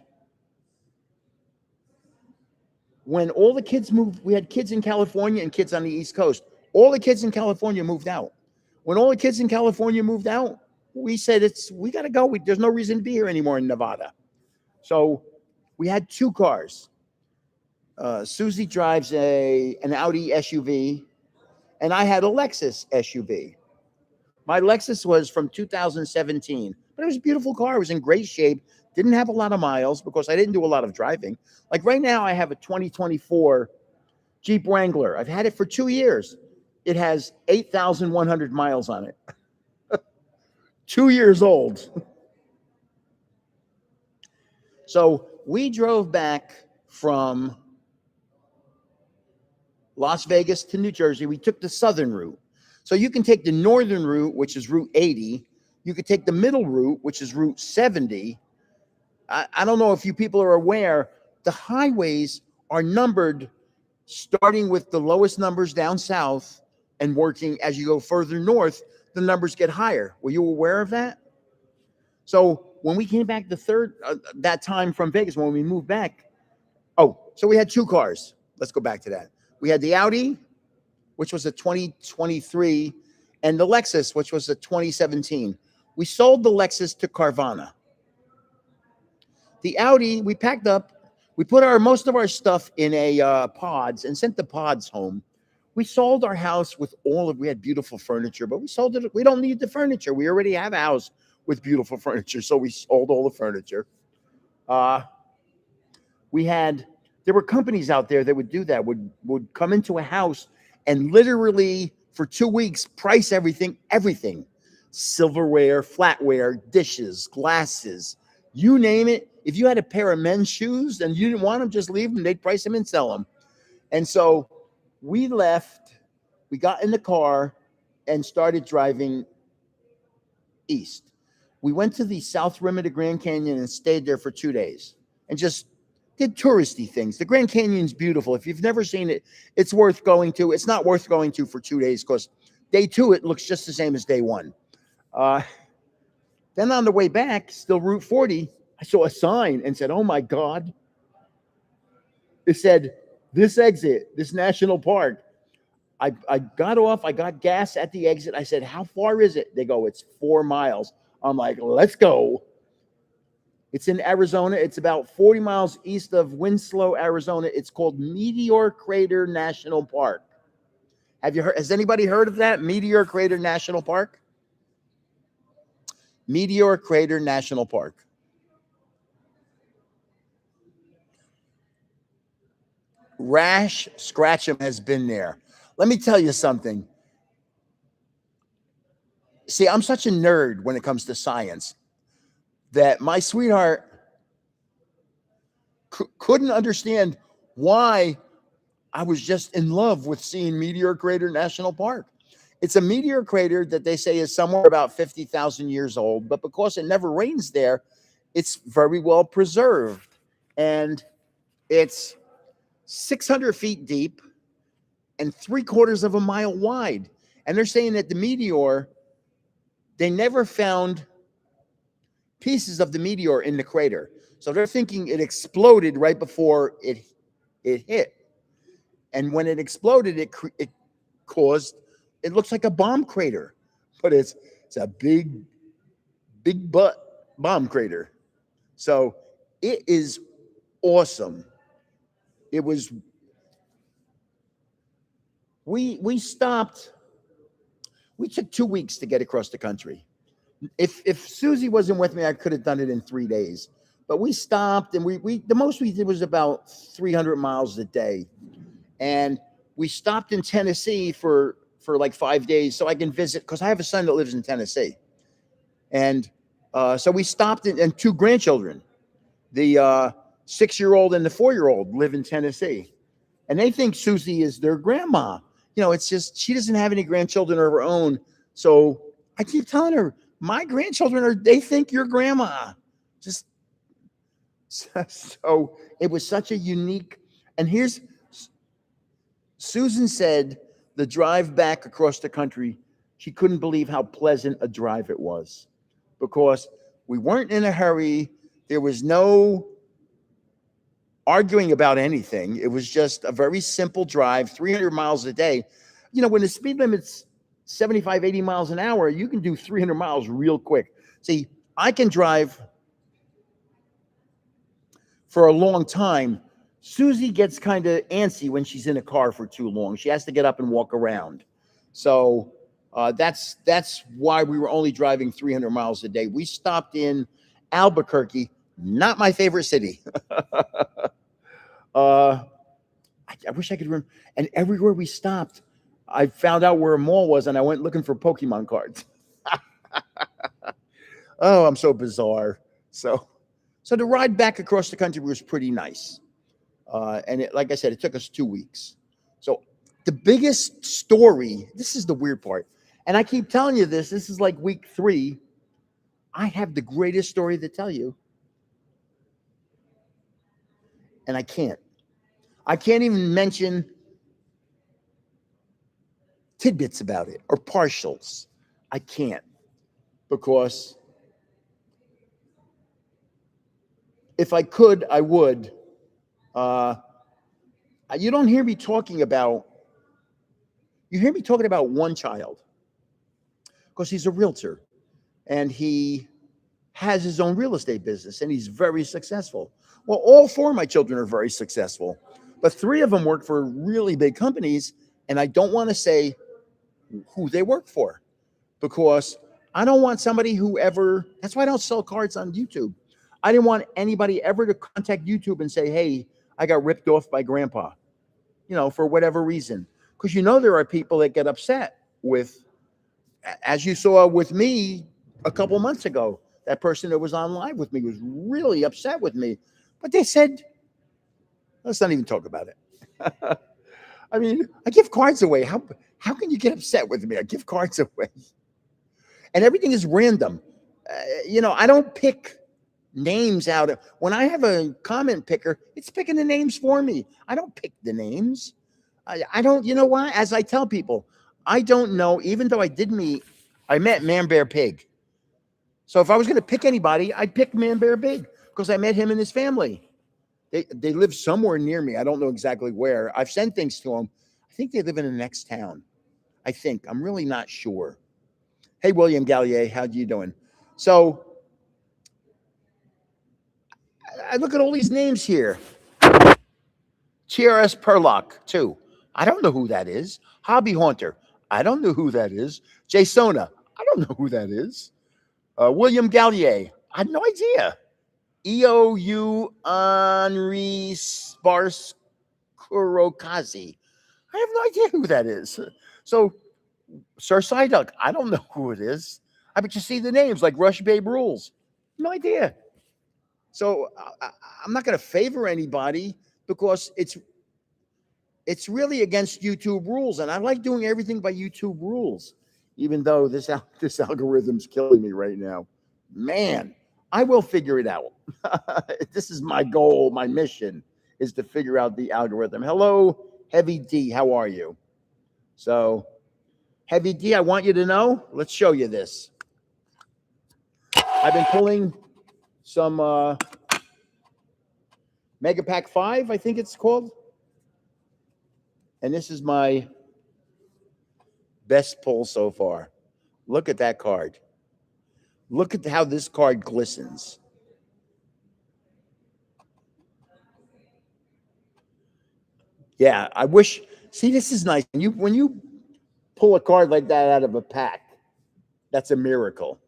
S1: when all the kids moved, we had kids in California and kids on the East Coast. All the kids in California moved out. When all the kids in California moved out, we said, we got to go. There's no reason to be here anymore in Nevada. So we had 2 cars. Susie drives an Audi SUV, and I had a Lexus SUV. My Lexus was from 2017, but it was a beautiful car. It was in great shape. Didn't have a lot of miles because I didn't do a lot of driving. Like right now, I have a 2024 Jeep Wrangler. I've had it for 2 years. It has 8,100 miles on it. 2 years old. So we drove back from Las Vegas to New Jersey. We took the southern route. So you can take the northern route, which is Route 80. You could take the middle route, which is Route 70. I don't know if you people are aware, the highways are numbered starting with the lowest numbers down south and working as you go further north, the numbers get higher. Were you aware of that? So when we came back that time from Vegas, when we moved back, so we had 2 cars. Let's go back to that. We had the Audi, which was a 2023, and the Lexus, which was a 2017. We sold the Lexus to Carvana. The Audi, we packed up. We put most of our stuff in pods and sent the pods home. We sold our house with we had beautiful furniture, but we sold it. We don't need the furniture. We already have a house with beautiful furniture, so we sold all the furniture. There were companies out there that would do that, would come into a house and literally for 2 weeks price everything, silverware, flatware, dishes, glasses, you name it. If you had a pair of men's shoes and you didn't want them, just leave them. They'd price them and sell them. And so we left, we got in the car and started driving east. We went to the south rim of the Grand Canyon and stayed there for 2 days and just did touristy things. The Grand Canyon's beautiful. If you've never seen it, it's worth going to. It's not worth going to for 2 days because day 2, it looks just the same as day 1. Then on the way back, still Route 40, I saw a sign and said, oh my God. It said, this exit, this national park. I got off, I got gas at the exit. I said, how far is it? They go, it's 4 miles. I'm like, let's go. It's in Arizona. It's about 40 miles east of Winslow, Arizona. It's called Meteor Crater National Park. Has anybody heard of that? Meteor Crater National Park? Meteor Crater National Park. Rash Scratchum has been there. Let me tell you something. See, I'm such a nerd when it comes to science that my sweetheart couldn't understand why I was just in love with seeing Meteor Crater National Park. It's a meteor crater that they say is somewhere about 50,000 years old, but because it never rains there, it's very well preserved. And it's 600 feet deep and 3/4 of a mile wide. And they're saying that the meteor, they never found pieces of the meteor in the crater. So they're thinking it exploded right before it hit. And when it exploded, it looks like a bomb crater, but it's a big butt bomb crater. So it is awesome. It was, we stopped, we took 2 weeks to get across the country. If Susie wasn't with me, I could have done it in 3 days. But we stopped, and the most we did was about 300 miles a day. And we stopped in Tennessee for like 5 days so I can visit, because I have a son that lives in Tennessee. And so we stopped, and 2 grandchildren, the 6-year-old and the 4-year-old, live in Tennessee. And they think Susie is their grandma. You know, it's just, she doesn't have any grandchildren of her own. So I keep telling her, my grandchildren they think you're grandma. Just so it was such a unique, and Susan said The drive back across the country, she couldn't believe how pleasant a drive it was because we weren't in a hurry. There was no arguing about anything. It was just a very simple drive, 300 miles a day. You know, when the speed limit's 75, 80 miles an hour, you can do 300 miles real quick. See, I can drive for a long time. Susie gets kind of antsy when she's in a car for too long. She has to get up and walk around. So that's why we were only driving 300 miles a day. We stopped in Albuquerque, not my favorite city. I wish I could remember. And everywhere we stopped, I found out where a mall was, and I went looking for Pokemon cards. Oh, I'm so bizarre. So the ride back across the country was pretty nice. And like I said, it took us 2 weeks. So the biggest story, this is the weird part. And I keep telling you this is like week 3. I have the greatest story to tell you. And I can't even mention tidbits about it or partials. I can't, because if I could, I would. You don't hear me talking about, you hear me talking about one child because he's a realtor and he has his own real estate business and he's very successful. Well, all 4 of my children are very successful, but 3 of them work for really big companies, and I don't want to say who they work for because I don't want somebody who ever, that's why I don't sell cards on YouTube. I didn't want anybody ever to contact YouTube and say, hey, I got ripped off by grandpa, you know, for whatever reason. Because you know there are people that get upset with, as you saw with me a couple months ago, that person that was on live with me was really upset with me. But they said, let's not even talk about it. I mean, I give cards away. How can you get upset with me? I give cards away. And everything is random. You know, I don't pick names out. When I have a comment picker, it's picking the names for me. I don't pick the names. I don't, you know why? As I tell people, I don't know, even though I met Man Bear Pig. So if I was going to pick anybody, I'd pick Man Bear Pig because I met him and his family. They live somewhere near me. I don't know exactly where. I've sent things to them. I think they live in the next town. I think. I'm really not sure. Hey, William Gallier, how you doing? So I look at all these names here. TRS Perlock, too. I don't know who that is. Hobby Haunter. I don't know who that is. Jasona. I don't know who that is. William Gallier. I had no idea. EOU Henri Sparse Kurokazi. I have no idea who that is. So, Sir Psyduck, I don't know who it is. I bet you see the names like Rush Babe Rules. No idea. So, I'm not going to favor anybody because it's really against YouTube rules. And I like doing everything by YouTube rules, even though this algorithm's killing me right now. Man, I will figure it out. This is my goal, my mission is to figure out the algorithm. Hello, Heavy D, how are you? So, Heavy D, I want you to know, let's show you this. I've been pulling some Mega Pack 5, I think it's called. And this is my best pull so far. Look at that card. Look at how this card glistens. Yeah, I wish. See, this is nice. When you pull a card like that out of a pack, that's a miracle.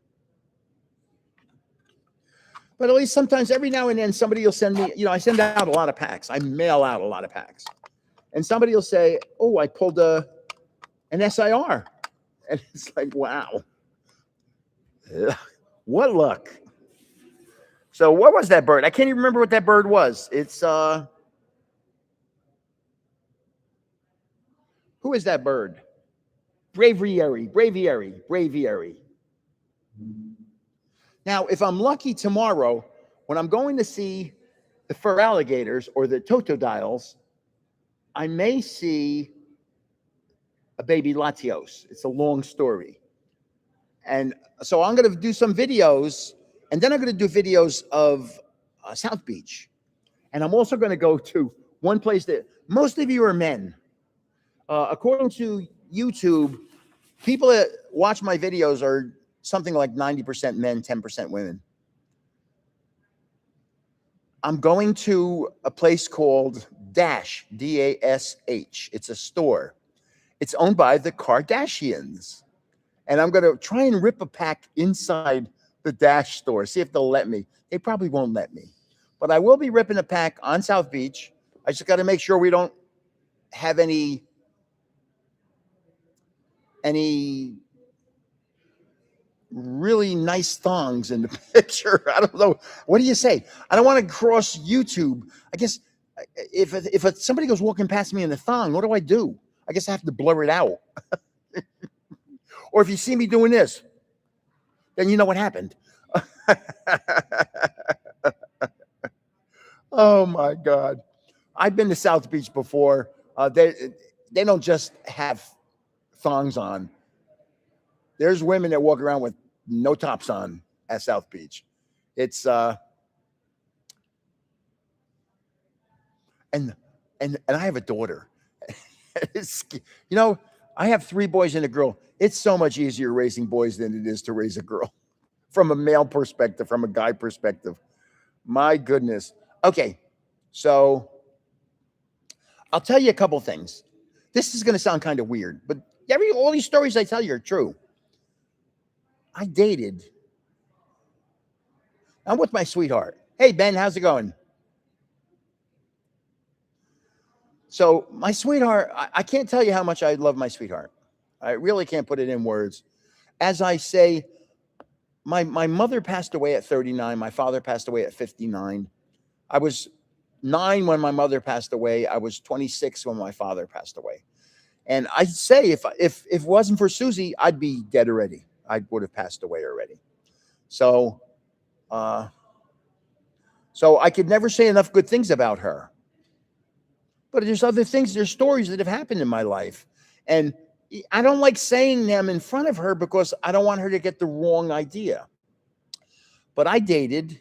S1: But at least sometimes, every now and then, somebody will send me. You know, I send out a lot of packs. I mail out a lot of packs, and somebody will say, "Oh, I pulled an SIR," and it's like, wow, what luck. So, what was that bird? I can't even remember what that bird was. It's who is that bird? Braviary. Now, if I'm lucky tomorrow, when I'm going to see the fur alligators or the totodiles, I may see a baby Latios. It's a long story. And so I'm going to do some videos, and then I'm going to do videos of South Beach. And I'm also going to go to one place that most of you are men. According to YouTube, people that watch my videos are something like 90% men, 10% women. I'm going to a place called Dash, D-A-S-H. It's a store. It's owned by the Kardashians. And I'm going to try and rip a pack inside the Dash store, see if they'll let me. They probably won't let me. But I will be ripping a pack on South Beach. I just got to make sure we don't have any really nice thongs in the picture. I don't know. What do you say? I don't want to cross YouTube. I guess if somebody goes walking past me in a thong, what do I do? I guess I have to blur it out. Or if you see me doing this, then you know what happened. Oh my God. I've been to South Beach before. They don't just have thongs on. There's women that walk around with no tops on at South Beach. It's and I have a daughter. I have 3 boys and a girl. It's so much easier raising boys than it is to raise a girl from a male perspective, from a guy perspective. My goodness. Okay. So I'll tell you a couple things. This is going to sound kind of weird, but all these stories I tell you are true. I dated. I'm with my sweetheart. Hey, Ben, how's it going? So my sweetheart, I can't tell you how much I love my sweetheart. I really can't put it in words. As I say, my mother passed away at 39. My father passed away at 59. I was 9 when my mother passed away. I was 26 when my father passed away. And I'd say if it wasn't for Susie, I'd be dead already. I would have passed away already. So I could never say enough good things about her. But there's other things, there's stories that have happened in my life. And I don't like saying them in front of her because I don't want her to get the wrong idea. But I dated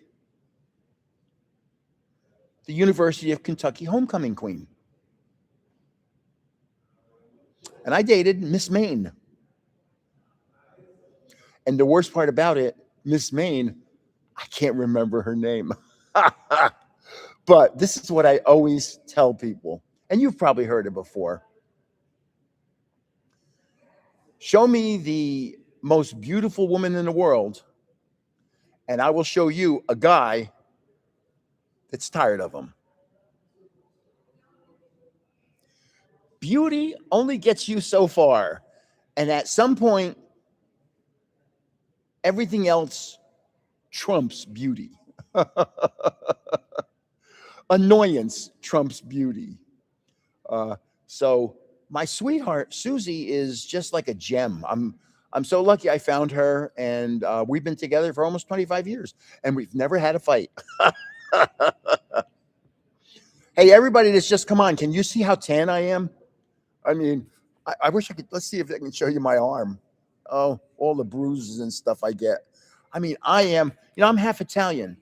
S1: the University of Kentucky homecoming queen. And I dated Miss Maine. And the worst part about it, Miss Maine, I can't remember her name. But this is what I always tell people, and you've probably heard it before. Show me the most beautiful woman in the world, and I will show you a guy that's tired of them. Beauty only gets you so far, and at some point, everything else trumps beauty. Annoyance trumps beauty. So my sweetheart Susie is just like a gem. I'm so lucky I found her, and we've been together for almost 25 years, and we've never had a fight. Hey, everybody that's just come on, can you see how tan I am? I mean, I wish I could. Let's see if I can show you my arm. Oh, all the bruises and stuff I get. I mean, I'm half Italian.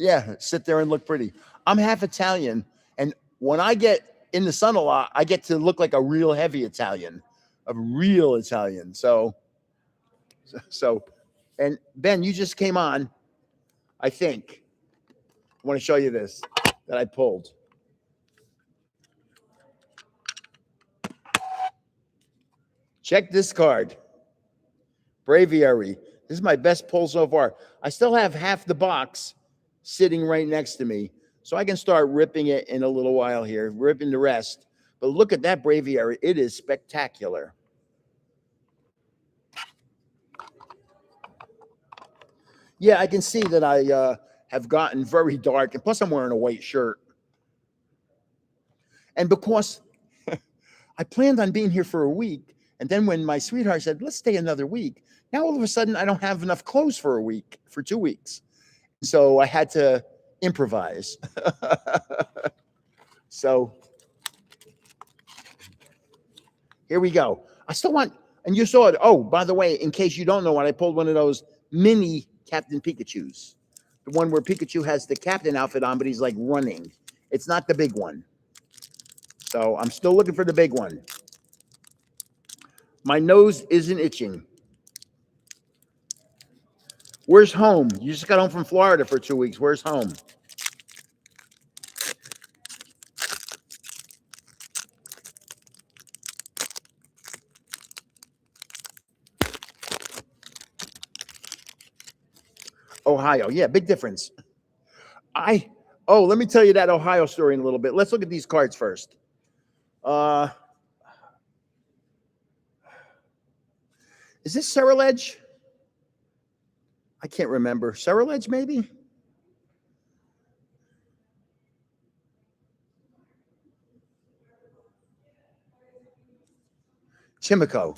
S1: Yeah, sit there and look pretty. I'm half Italian, and when I get in the sun a lot, I get to look like a real heavy Italian, a real Italian. So, and Ben, you just came on. I think I want to show you this that I pulled. Check this card. Braviary. This is my best pull so far. I still have half the box sitting right next to me, so I can start ripping it in a little while here, ripping the rest. But look at that Braviary. It is spectacular. Yeah, I can see that I have gotten very dark, and plus I'm wearing a white shirt. And because I planned on being here for a week, and then when my sweetheart said, let's stay another week, now all of a sudden I don't have enough clothes for a week, for 2 weeks. So I had to improvise. So Here we go. I still want, and you saw it. Oh, by the way, in case you don't know what, I pulled one of those mini Captain Pikachus. The one where Pikachu has the captain outfit on, but he's like running. It's not the big one. So I'm still looking for the big one. My nose isn't itching. Where's home? You just got home from Florida for 2 weeks. Where's home? Ohio. Yeah, big difference. Let me tell you that Ohio story in a little bit. Let's look at these cards first. Is this Cerulege? I can't remember. Cerulege, maybe? Chimico.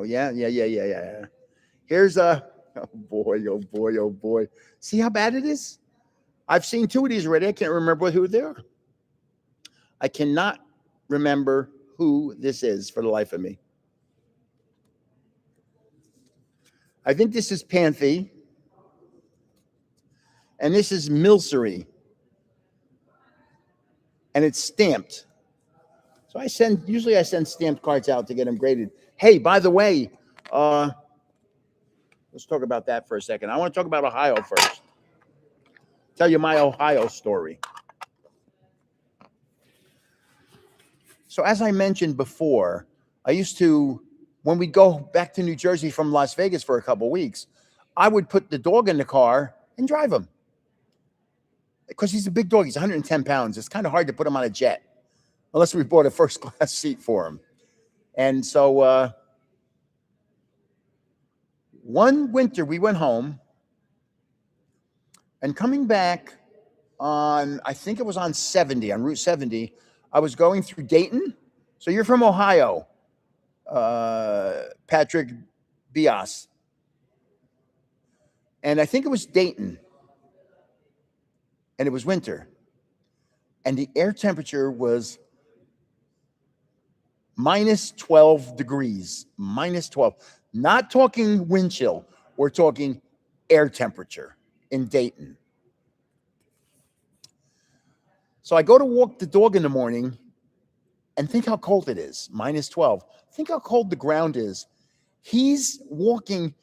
S1: Yeah. Here's a, oh boy. See how bad it is? I've seen 2 of these already. I can't remember who they are. I cannot remember who this is for the life of me. I think this is Panthy. And this is Milcery. And it's stamped. So usually I send stamped cards out to get them graded. Hey, by the way, let's talk about that for a second. I want to talk about Ohio first. Tell you my Ohio story. So as I mentioned before, I used to, when we'd go back to New Jersey from Las Vegas for a couple of weeks, I would put the dog in the car and drive him. Because he's a big dog. He's 110 pounds. It's kind of hard to put him on a jet unless we bought a first class seat for him. And so one winter we went home, and coming back on, I think it was on 70, on Route 70, I was going through Dayton. So you're from Ohio, Patrick Bias. And I think it was Dayton. And it was winter. And the air temperature was minus 12 degrees. Minus 12. Not talking wind chill. We're talking air temperature in Dayton. So I go to walk the dog in the morning and think how cold it is. Minus 12. Think how cold the ground is. He's walking,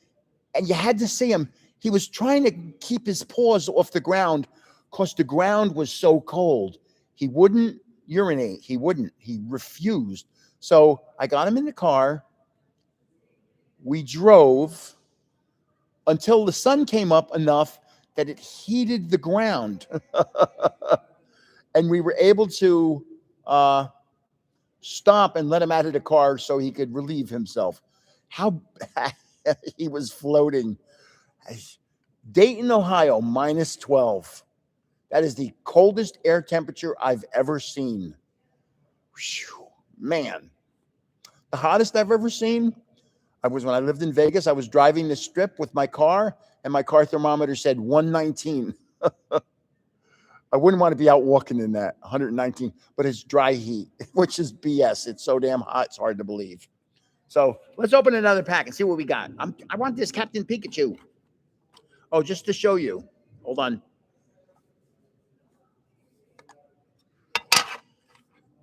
S1: and you had to see him. He was trying to keep his paws off the ground because the ground was so cold. He wouldn't urinate. He refused. So I got him in the car. We drove until the sun came up enough that it heated the ground. And we were able to stop and let him out of the car so he could relieve himself. How he was floating. Dayton, Ohio, minus 12. That is the coldest air temperature I've ever seen. Whew, man. The hottest I've ever seen, when I lived in Vegas. I was driving the strip with my car, and my car thermometer said 119. I wouldn't want to be out walking in that 119, but it's dry heat, which is BS. It's so damn hot, it's hard to believe. So let's open another pack and see what we got. I want this Captain Pikachu. Oh, just to show you. Hold on.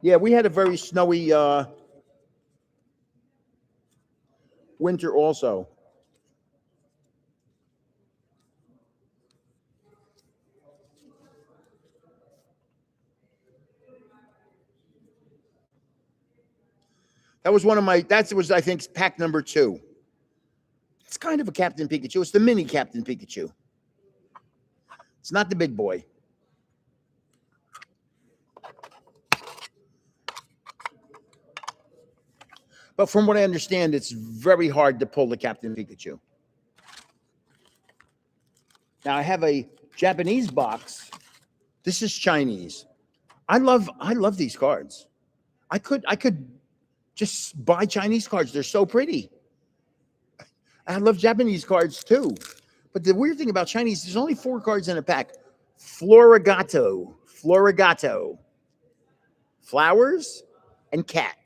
S1: Yeah, we had a very snowy winter also. That was I think, pack number 2. It's kind of a Captain Pikachu. It's the mini Captain Pikachu. It's not the big boy. But from what I understand, it's very hard to pull the Captain Pikachu. Now I have a Japanese box. This is Chinese. I love these cards. I could just buy Chinese cards. They're so pretty. I love Japanese cards too. But the weird thing about Chinese, there's only 4 cards in a pack. Florigato, flowers, and cat.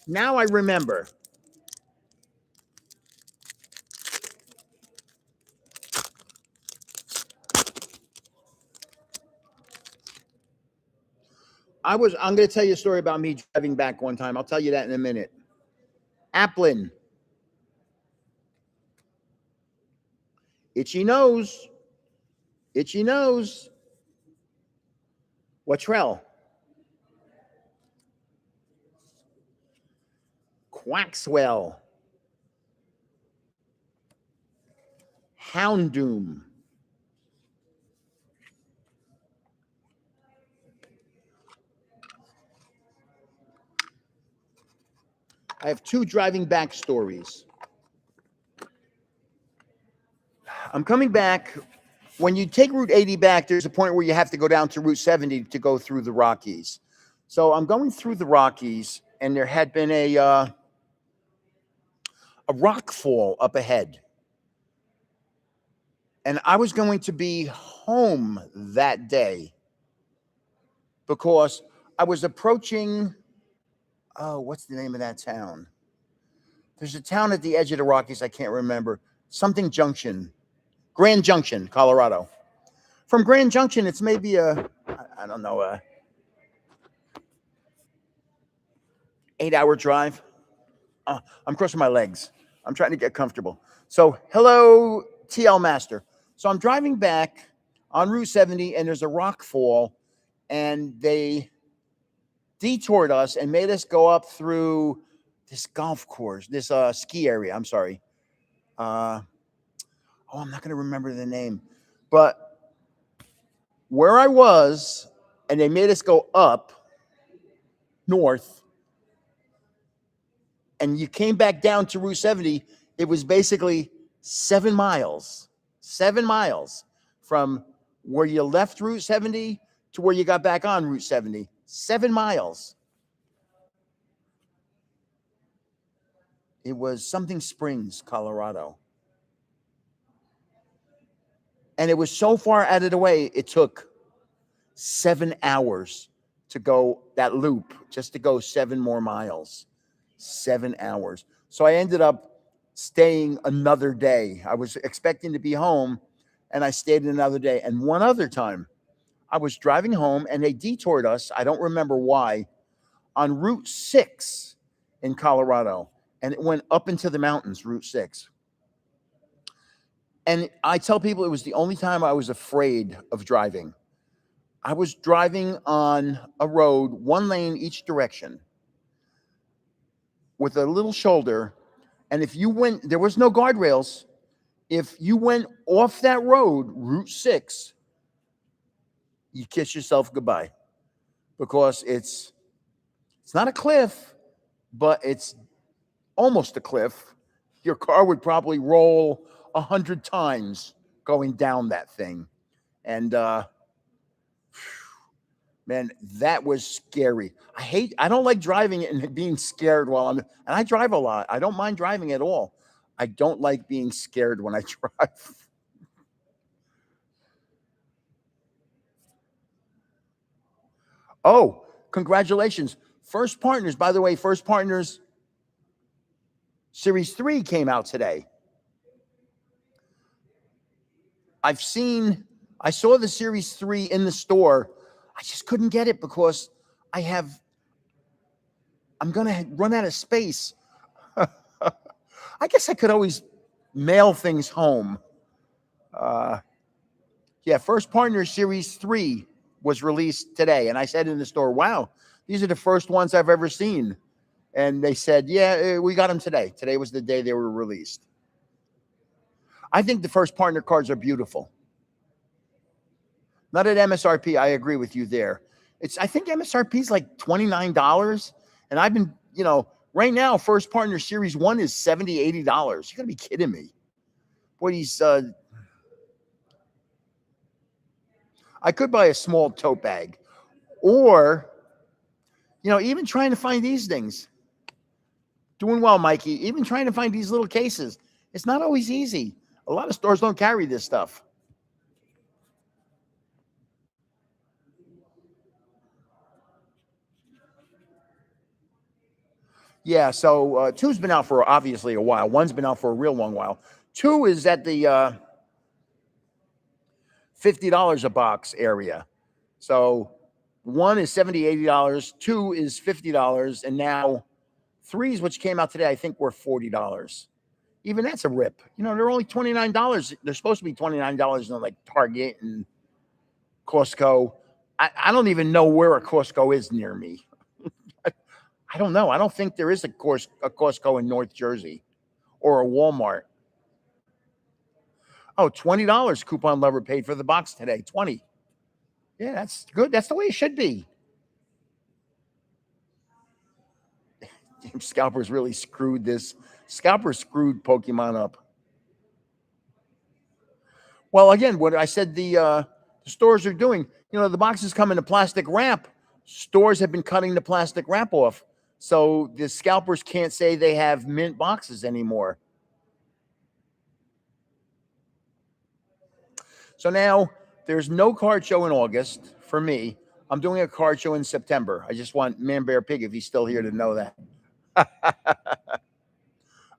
S1: Now I remember. I'm going to tell you a story about me driving back one time. I'll tell you that in a minute. Applin. Itchy nose. Itchy nose. Whattrell. Quaxwell. Houndoom. I have two driving back stories. I'm coming back. When you take Route 80 back, there's a point where you have to go down to Route 70 to go through the Rockies. So I'm going through the Rockies, and there had been a rock fall up ahead. And I was going to be home that day because I was approaching, what's the name of that town? There's a town at the edge of the Rockies, I can't remember. Something Junction. Grand Junction, Colorado. From Grand Junction, it's maybe I don't know, a 8-hour drive. I'm crossing my legs. I'm trying to get comfortable. So, hello, TL Master. So I'm driving back on Route 70, and there's a rock fall, and they detoured us and made us go up through this golf course, this ski area. I'm sorry. I'm not going to remember the name, but where I was, and they made us go up north, and you came back down to Route 70, it was basically 7 miles. 7 miles from where you left Route 70 to where you got back on Route 70. 7 miles. It was something Springs, Colorado. And it was so far out of the way, it took 7 hours to go that loop, just to go 7 more miles. 7 hours. So I ended up staying another day. I was expecting to be home, and I stayed another day. And one other time, I was driving home, and they detoured us. I don't remember why, on Route 6 in Colorado. And it went up into the mountains, Route 6. And I tell people it was the only time I was afraid of driving. I was driving on a road, one lane each direction, with a little shoulder. And if you went, there was no guardrails. If you went off that road, Route 6, you kiss yourself goodbye, because it's not a cliff, but it's almost a cliff. Your car would probably roll 100 times going down that thing. And man, that was scary. I don't like driving and being scared and I drive a lot. I don't mind driving at all. I don't like being scared when I drive. Oh, congratulations. First Partners, by the way, First Partners Series 3 came out today. I saw the Series 3 in the store. I just couldn't get it because I'm going to run out of space. I guess I could always mail things home. First Partner Series 3 was released today. And I said in the store, wow, these are the first ones I've ever seen. And they said, yeah, we got them today. Today was the day they were released. I think the First Partner cards are beautiful. Not at MSRP. I agree with you there. I think MSRP is like $29. And I've been, right now, First Partner Series 1 is $70, $80. You got to be kidding me. Boy, I could buy a small tote bag, or, even trying to find these things. Doing well, Mikey. Even trying to find these little cases. It's not always easy. A lot of stores don't carry this stuff. Yeah, so two's been out for obviously a while. One's been out for a real long while. Two is at the $50 a box area. So one is $70, $80. Two is $50. And now threes, which came out today, I think were $40. Even that's a rip. You know, they're only $29. They're supposed to be $29 in like Target and Costco. I don't even know where a Costco is near me. I don't know. I don't think there is a Costco in North Jersey or a Walmart. Oh, $20 coupon lover paid for the box today. 20. Yeah, that's good. That's the way it should be. Scalpers really screwed this. Scalpers screwed Pokemon up. Well, again, what I said the stores are doing, you know, the boxes come in a plastic wrap. Stores have been cutting the plastic wrap off. So the scalpers can't say they have mint boxes anymore. So now there's no card show in August for me. I'm doing a card show in September. I just want Man Bear Pig, if he's still here, to know that.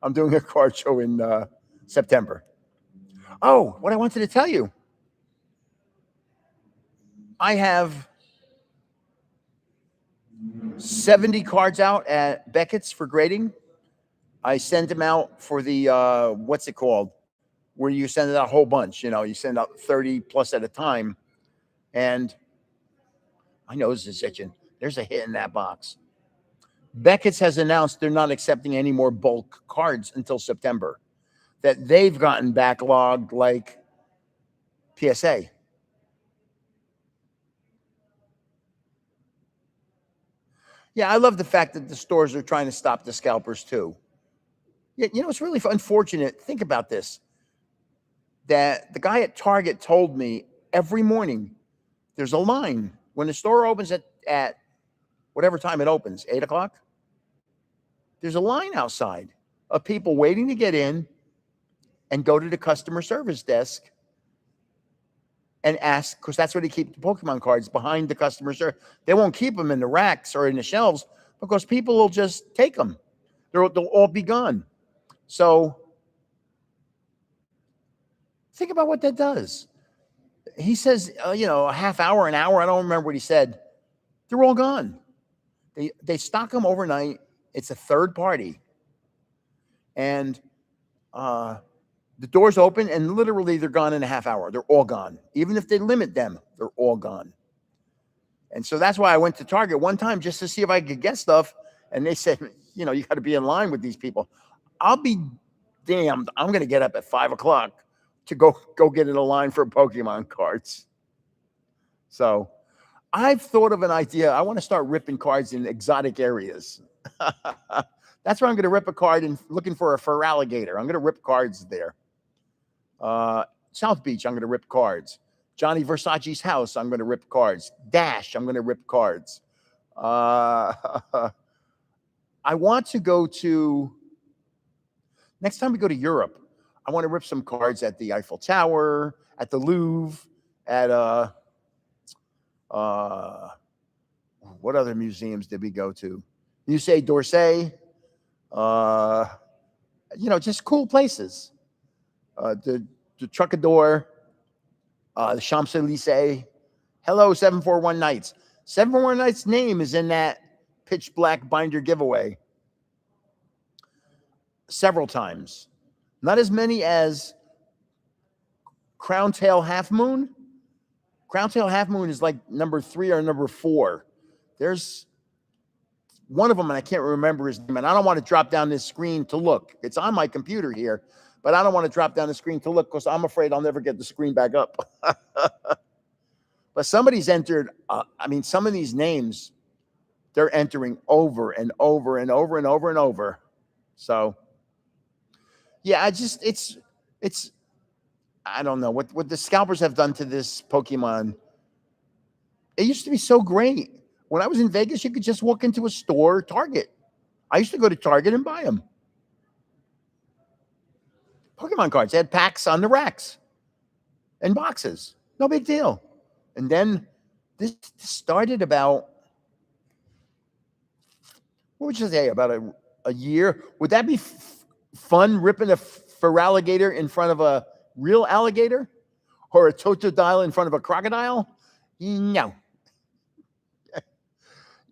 S1: I'm doing a card show in September. Oh, what I wanted to tell you. I have 70 cards out at Beckett's for grading. I send them out for the, what's it called? Where you send out a whole bunch. You know, you send out 30 plus at a time. And my nose is itching. There's a hit in that box. Beckett's has announced they're not accepting any more bulk cards until September, that they've gotten backlogged like PSA. Yeah, I love the fact that the stores are trying to stop the scalpers too. Yeah, you know, it's really unfortunate. Think about this, that the guy at Target told me every morning there's a line when the store opens at whatever time it opens, 8 o'clock. There's a line outside of people waiting to get in and go to the customer service desk and ask, because that's where they keep the Pokemon cards, behind the customer service. They won't keep them in the racks or in the shelves because people will just take them. They'll all be gone. So think about what that does. He says, you know, a half hour, an hour. I don't remember what he said. They're all gone. They stock them overnight. It's a third party. And the doors open and literally they're gone in a half hour. They're all gone. Even if they limit them, they're all gone. And so that's why I went to Target one time just to see if I could get stuff. And they said, you know, you got to be in line with these people. I'll be damned. I'm going to get up at 5 o'clock to go get in a line for Pokemon cards. So I've thought of an idea. I want to start ripping cards in exotic areas. That's where I'm going to rip a card and looking for a fur alligator. I'm going to rip cards there. South Beach, I'm going to rip cards. Johnny Versace's house, I'm going to rip cards. Dash, I'm going to rip cards. I want to go to, next time we go to Europe, I want to rip some cards at the Eiffel Tower, at the Louvre, at what other museums did we go to? Musée d'Orsay. You know, just cool places. The Trucador, the Champs-Élysées. Hello, 741 Nights. 741 Nights' name is in that pitch black binder giveaway several times. Not as many as Crown Tail Half Moon. Crown Tail Half Moon is like number 3 or number 4. There's one of them, and I can't remember his name, and I don't want to drop down this screen to look. It's on my computer here, but I don't want to drop down the screen to look because I'm afraid I'll never get the screen back up. But somebody's entered, I mean, some of these names, they're entering over and over and over and over and over. So, yeah, it's, I don't know what the scalpers have done to this Pokemon. It used to be so great. When I was in Vegas, you could just walk into a store, Target. I used to go to Target and buy them. Pokemon cards. They had packs on the racks and boxes. No big deal. And then this started about, what would you say, about a year. Would that be fun, ripping a fur alligator in front of a real alligator, or a totodile in front of a crocodile? No.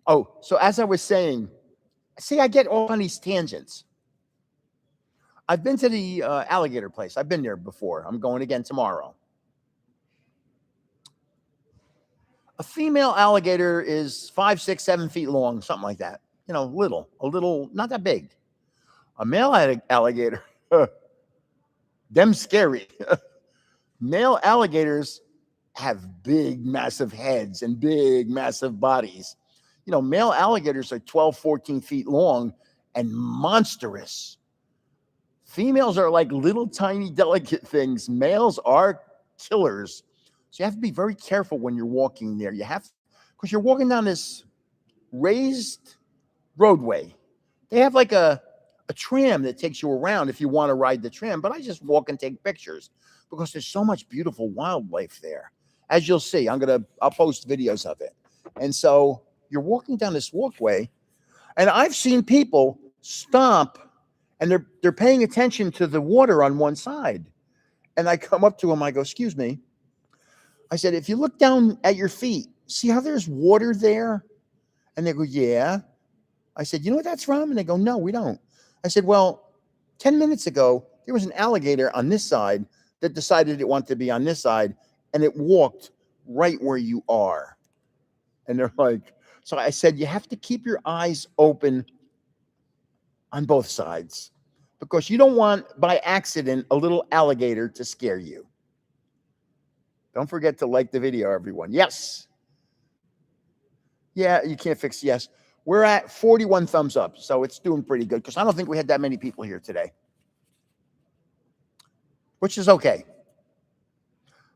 S1: Oh, so as I was saying, see, I get off on these tangents. I've been to the alligator place. I've been there before. I'm going again tomorrow. A female alligator is 5, 6, 7 feet long, something like that. You know, a little, not that big. A male alligator, them scary. Male alligators have big, massive heads and big, massive bodies. You know, male alligators are 12, 14 feet long and monstrous. Females are like little tiny delicate things. Males are killers. So you have to be very careful when you're walking there. You have, because you're walking down this raised roadway. They have like a tram that takes you around if you want to ride the tram, but I just walk and take pictures because there's so much beautiful wildlife there. As you'll see, I'll post videos of it. And so you're walking down this walkway, and I've seen people stop and they're paying attention to the water on one side. And I come up to them, I go, "Excuse me." I said, "If you look down at your feet, see how there's water there?" And they go, "Yeah." I said, "You know what that's from?" And they go, "No, we don't." I said, "Well, 10 minutes ago, there was an alligator on this side that decided it wanted to be on this side, and it walked right where you are." And they're like, so I said, you have to keep your eyes open on both sides, because you don't want, by accident, a little alligator to scare you. Don't forget to like the video, everyone. Yes. Yeah, you can't fix yes. We're at 41 thumbs up, so it's doing pretty good, because I don't think we had that many people here today, which is okay.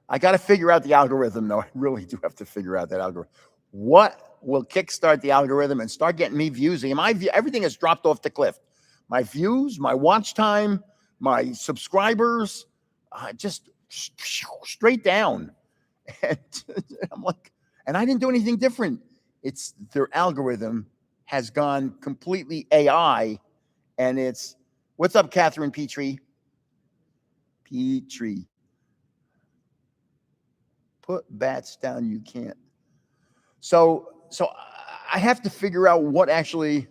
S1: I got to figure out the algorithm, though. I really do have to figure out that algorithm. What will kickstart the algorithm and start getting me views? Everything has dropped off the cliff. My views, my watch time, my subscribers, just straight down. And I'm like, and I didn't do anything different. It's their algorithm has gone completely AI, and it's, what's up, Catherine Petrie? Petrie. Put bats down, you can't. So I have to figure out what actually,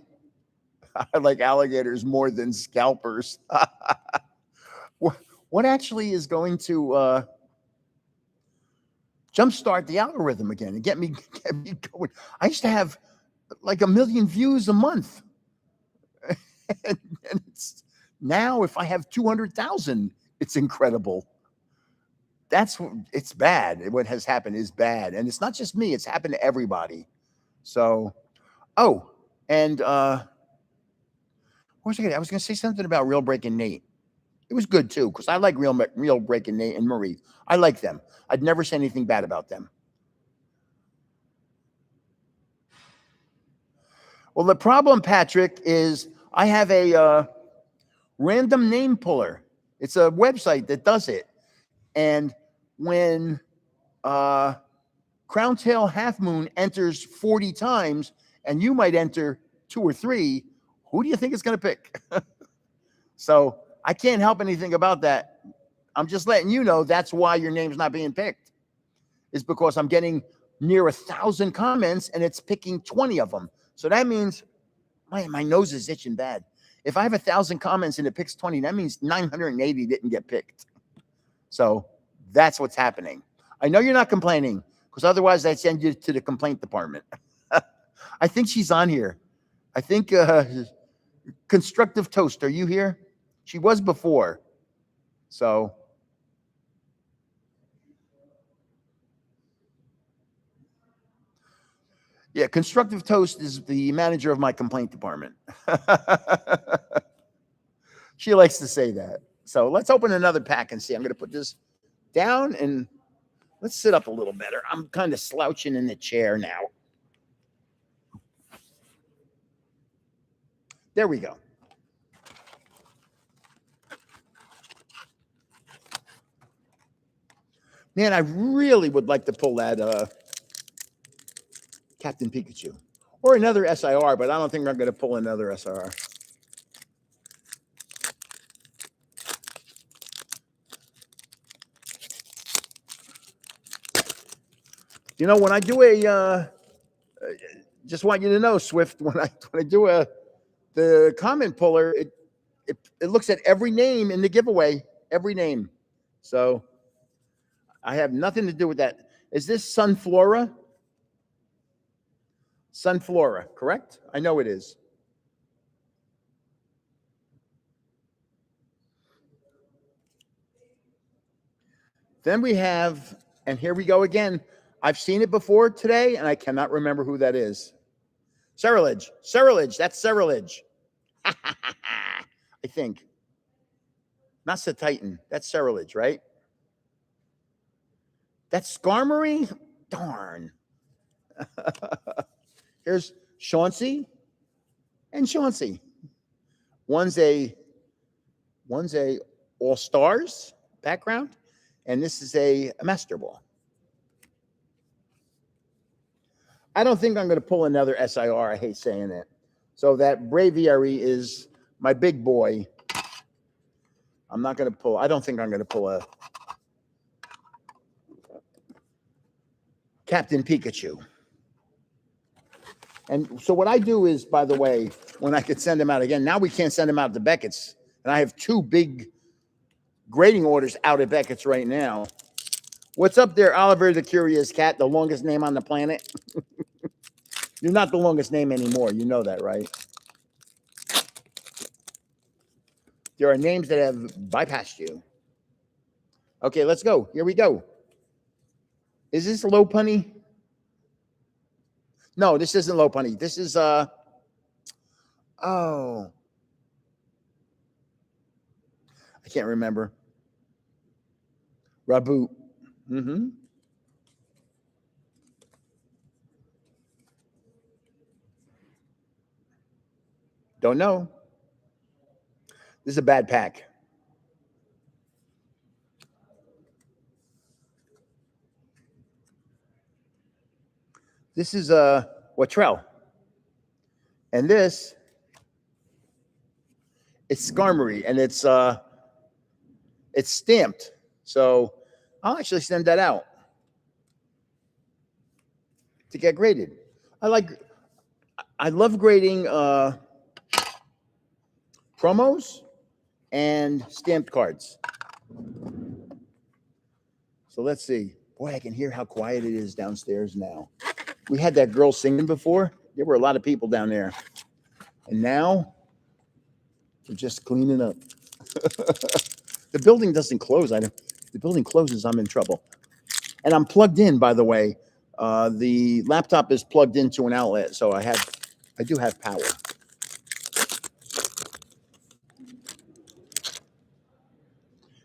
S1: I like alligators more than scalpers. What actually is going to jumpstart the algorithm again and get me going? I used to have like 1 million views a month. and it's, now if I have 200,000, it's incredible. It's bad. What has happened is bad. And it's not just me, it's happened to everybody. So, oh, and what was I was going to say something about Real Breaking Nate. It was good too, because I like Real Breaking Nate and Marie. I like them. I'd never say anything bad about them. Well, the problem, Patrick, is I have a random name puller. It's a website that does it. And when Crown Tail Half Moon enters 40 times, and you might enter 2 or 3, who do you think it's going to pick? So I can't help anything about that. I'm just letting you know that's why your name's not being picked. Is because I'm getting near 1,000 comments and it's picking 20 of them. So that means my nose is itching bad. If I have 1,000 comments and it picks 20, that means 980 didn't get picked. So that's what's happening. I know you're not complaining, because otherwise I'd send you to the complaint department. I think she's on here. I think Constructive Toast, are you here? She was before. So yeah, Constructive Toast is the manager of my complaint department. She likes to say that. So let's open another pack and see. I'm going to put this down and let's sit up a little better. I'm kind of slouching in the chair now. There we go. Man, I really would like to pull that Captain Pikachu or another SIR, but I don't think we're going to pull another SIR. You know, when I do just want you to know, Swift, when I do the comment puller, it looks at every name in the giveaway, every name. So I have nothing to do with that. Is this Sunflora? Sunflora, correct? I know it is. Then we have, and here we go again. I've seen it before today, and I cannot remember who that is. Ceruledge. That's Ceruledge. I think. Not Titan. That's Ceruledge, right? That's Skarmory? Darn. Here's Chauncey and Chauncey. One's a All Stars background, and this is a Master Ball. I don't think I'm going to pull another SIR. I hate saying it. So that Braviary is my big boy. I'm not going to pull. I don't think I'm going to pull a Captain Pikachu. And so what I do is, by the way, when I could send them out again, now we can't send them out to Beckett's. And I have 2 big grading orders out at Beckett's right now. What's up there, Oliver the Curious Cat, the longest name on the planet? You're not the longest name anymore. You know that, right? There are names that have bypassed you. Okay, let's go. Here we go. Is this Lopunny? No, this isn't Lopunny. This is oh. I can't remember. Raboot. Mm-hmm. Don't know. This is a bad pack. This is Watrell. And this it's Skarmory, and it's stamped. So I'll actually send that out to get graded. I love grading promos and stamped cards. So let's see. Boy, I can hear how quiet it is downstairs now. We had that girl singing before. There were a lot of people down there. And now we're just cleaning up. The building doesn't close. The building closes, I'm in trouble. And I'm plugged in, by the way. The laptop is plugged into an outlet, so I do have power.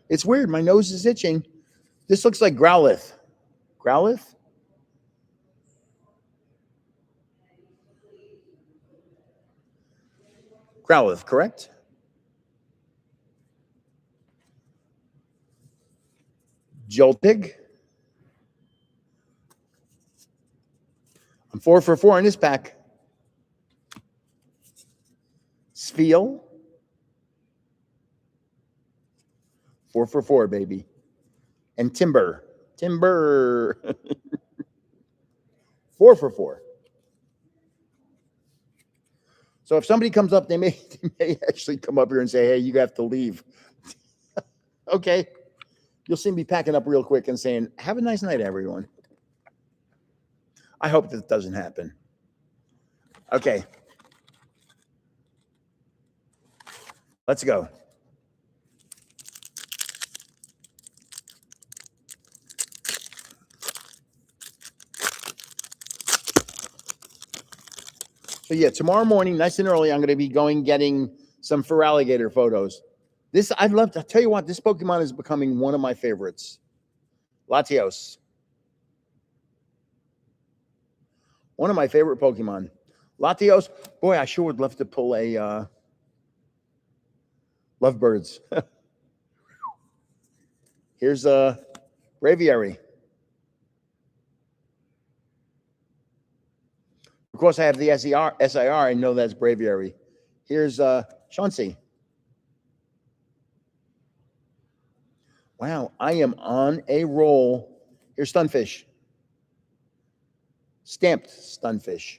S1: It's weird. My nose is itching. This looks like Growlithe. Growlithe? Growlithe, correct? Joltig. I'm 4 for 4 in this pack. Spheal. 4 for 4, baby. And Timber. 4 for 4. So if somebody comes up, they may actually come up here and say, hey, you have to leave. Okay. You'll see me packing up real quick and saying, have a nice night, everyone. I hope that doesn't happen. Okay. Let's go. So yeah, tomorrow morning, nice and early, I'm going to be getting some Feraligatr photos. I'd love to tell you what, this Pokemon is becoming one of my favorites. Latios. One of my favorite Pokemon. Latios, boy, I sure would love to pull a Lovebirds. Here's a Braviary. Of course, I have the SIR. I know that's Braviary. Here's Chauncey. Wow, I am on a roll. Here's Stunfish. Stamped Stunfish.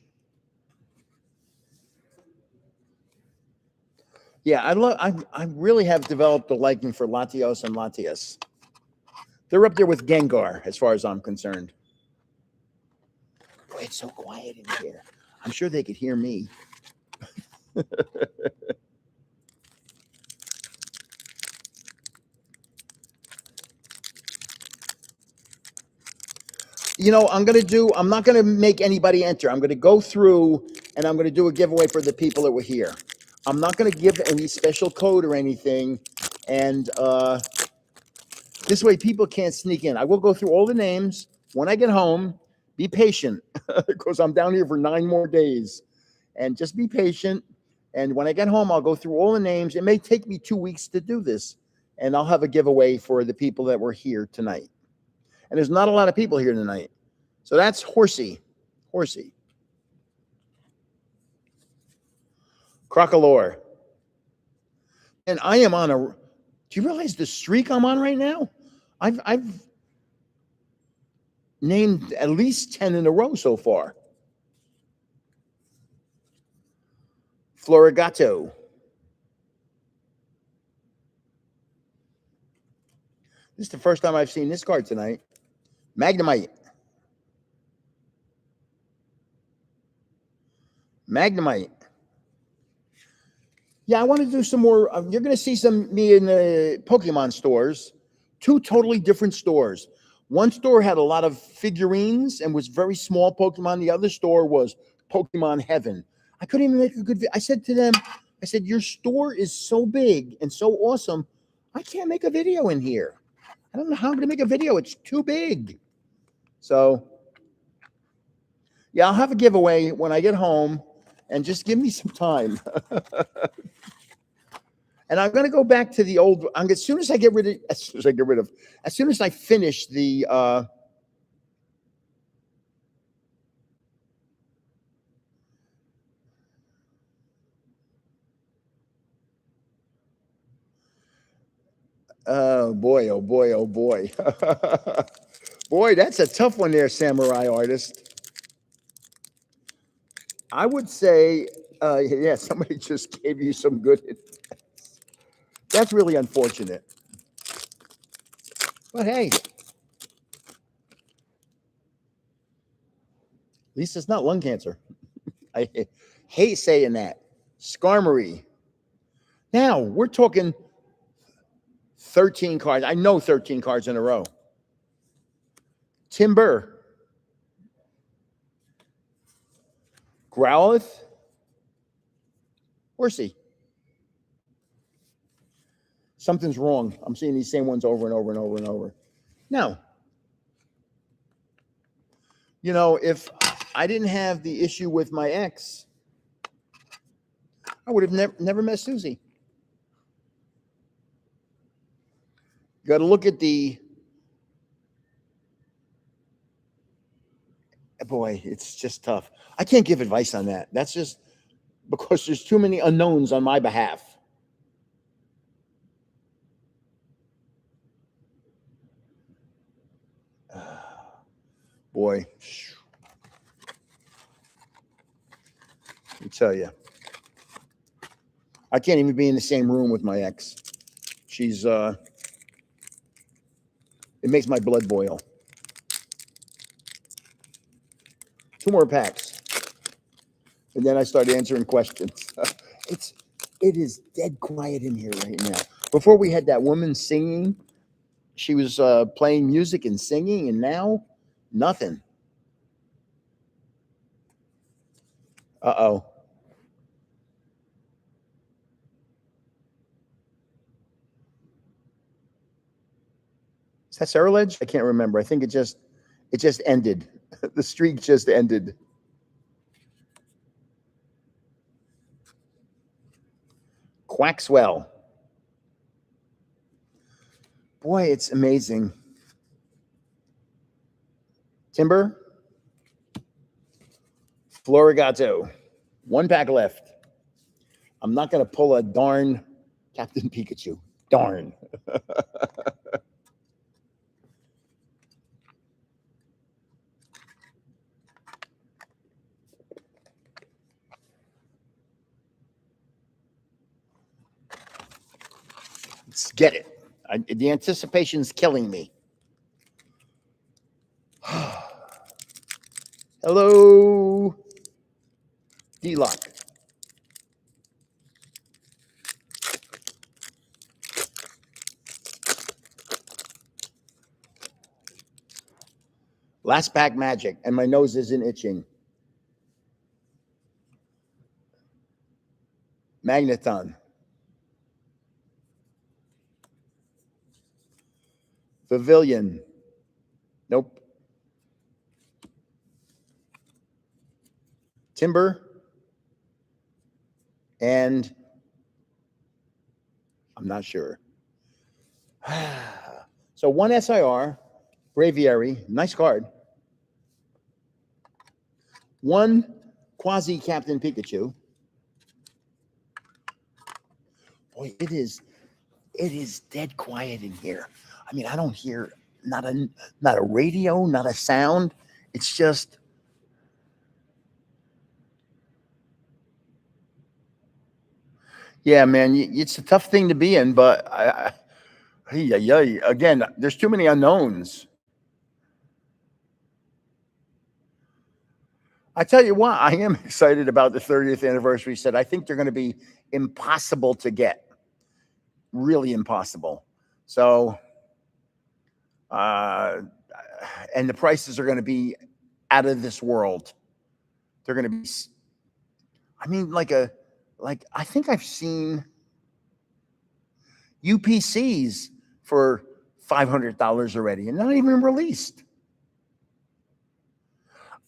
S1: Yeah, I really have developed a liking for Latios and Latias. They're up there with Gengar as far as I'm concerned. Boy, it's so quiet in here. I'm sure they could hear me. You know, I'm not going to make anybody enter. I'm going to go through and I'm going to do a giveaway for the people that were here. I'm not going to give any special code or anything. And this way people can't sneak in. I will go through all the names when I get home. Be patient because I'm down here for 9 more days. And just be patient. And when I get home, I'll go through all the names. It may take me 2 weeks to do this. And I'll have a giveaway for the people that were here tonight. And there's not a lot of people here tonight. So that's Horsey. Horsey. Crocolore. And I am on a... Do you realize the streak I'm on right now? I've named at least 10 in a row so far. Florigato. This is the first time I've seen this card tonight. Magnemite. Magnemite. Yeah, I want to do some more. You're going to see me in the Pokemon stores. 2 totally different stores. One store had a lot of figurines and was very small Pokemon. The other store was Pokemon Heaven. I couldn't even make a good video. I said to them, I said, your store is so big and so awesome. I can't make a video in here. I don't know how I'm going to make a video. It's too big. So, yeah, I'll have a giveaway when I get home, and just give me some time. And I'm going to go back to the old. As soon as I finish the. Oh boy! Oh boy! Oh boy! Boy, that's a tough one there, Samurai Artist. I would say, yeah, somebody just gave you some good advice. That's really unfortunate. But hey, at least it's not lung cancer. I hate saying that. Skarmory. Now, we're talking 13 cards. I know 13 cards in a row. Timber. Growlithe. Horsey. Something's wrong. I'm seeing these same ones over and over and over and over. Now, you know, if I didn't have the issue with my ex, I would have never met Susie. You got to look at the... Boy, it's just tough. I can't give advice on that. That's just because there's too many unknowns on my behalf. Boy, let me tell you, I can't even be in the same room with my ex. She's, it makes my blood boil. 2 more packs. And then I start answering questions. It is dead quiet in here right now. Before we had that woman singing, she was playing music and singing, and now nothing. Uh-oh. Is that Cerulege? I can't remember. I think it just ended. The streak just ended. Quaxwell. Boy, it's amazing. Timber. Florigato. 1 pack left. I'm not going to pull a darn Captain Pikachu. Darn. Let's get it. The anticipation's killing me. Hello, D-Lock. Last pack magic, and my nose isn't itching. Magneton. Pavilion. Nope. Timber. And I'm not sure. So one SIR, Braviary, nice card. One quasi Captain Pikachu. Boy, it is dead quiet in here. I mean, I don't hear not a radio, not a sound. It's just yeah, man. It's a tough thing to be in, but again, there's too many unknowns. I tell you what, I am excited about the 30th anniversary set. I think they're going to be impossible to get, really impossible. So, and the prices are going to be out of this world. They're going to be, I mean, I think I've seen UPCs for $500 already and not even released.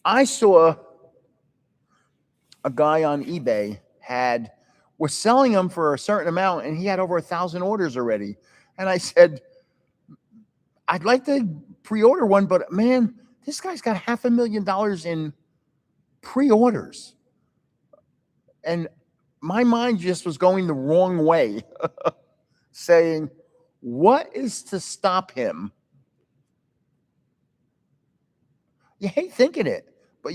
S1: I saw a guy on eBay was selling them for a certain amount, and he had over 1,000 orders already. And I said, I'd like to pre-order one, but man, this guy's got $500,000 in pre-orders. And my mind just was going the wrong way, saying, what is to stop him? You hate thinking it, but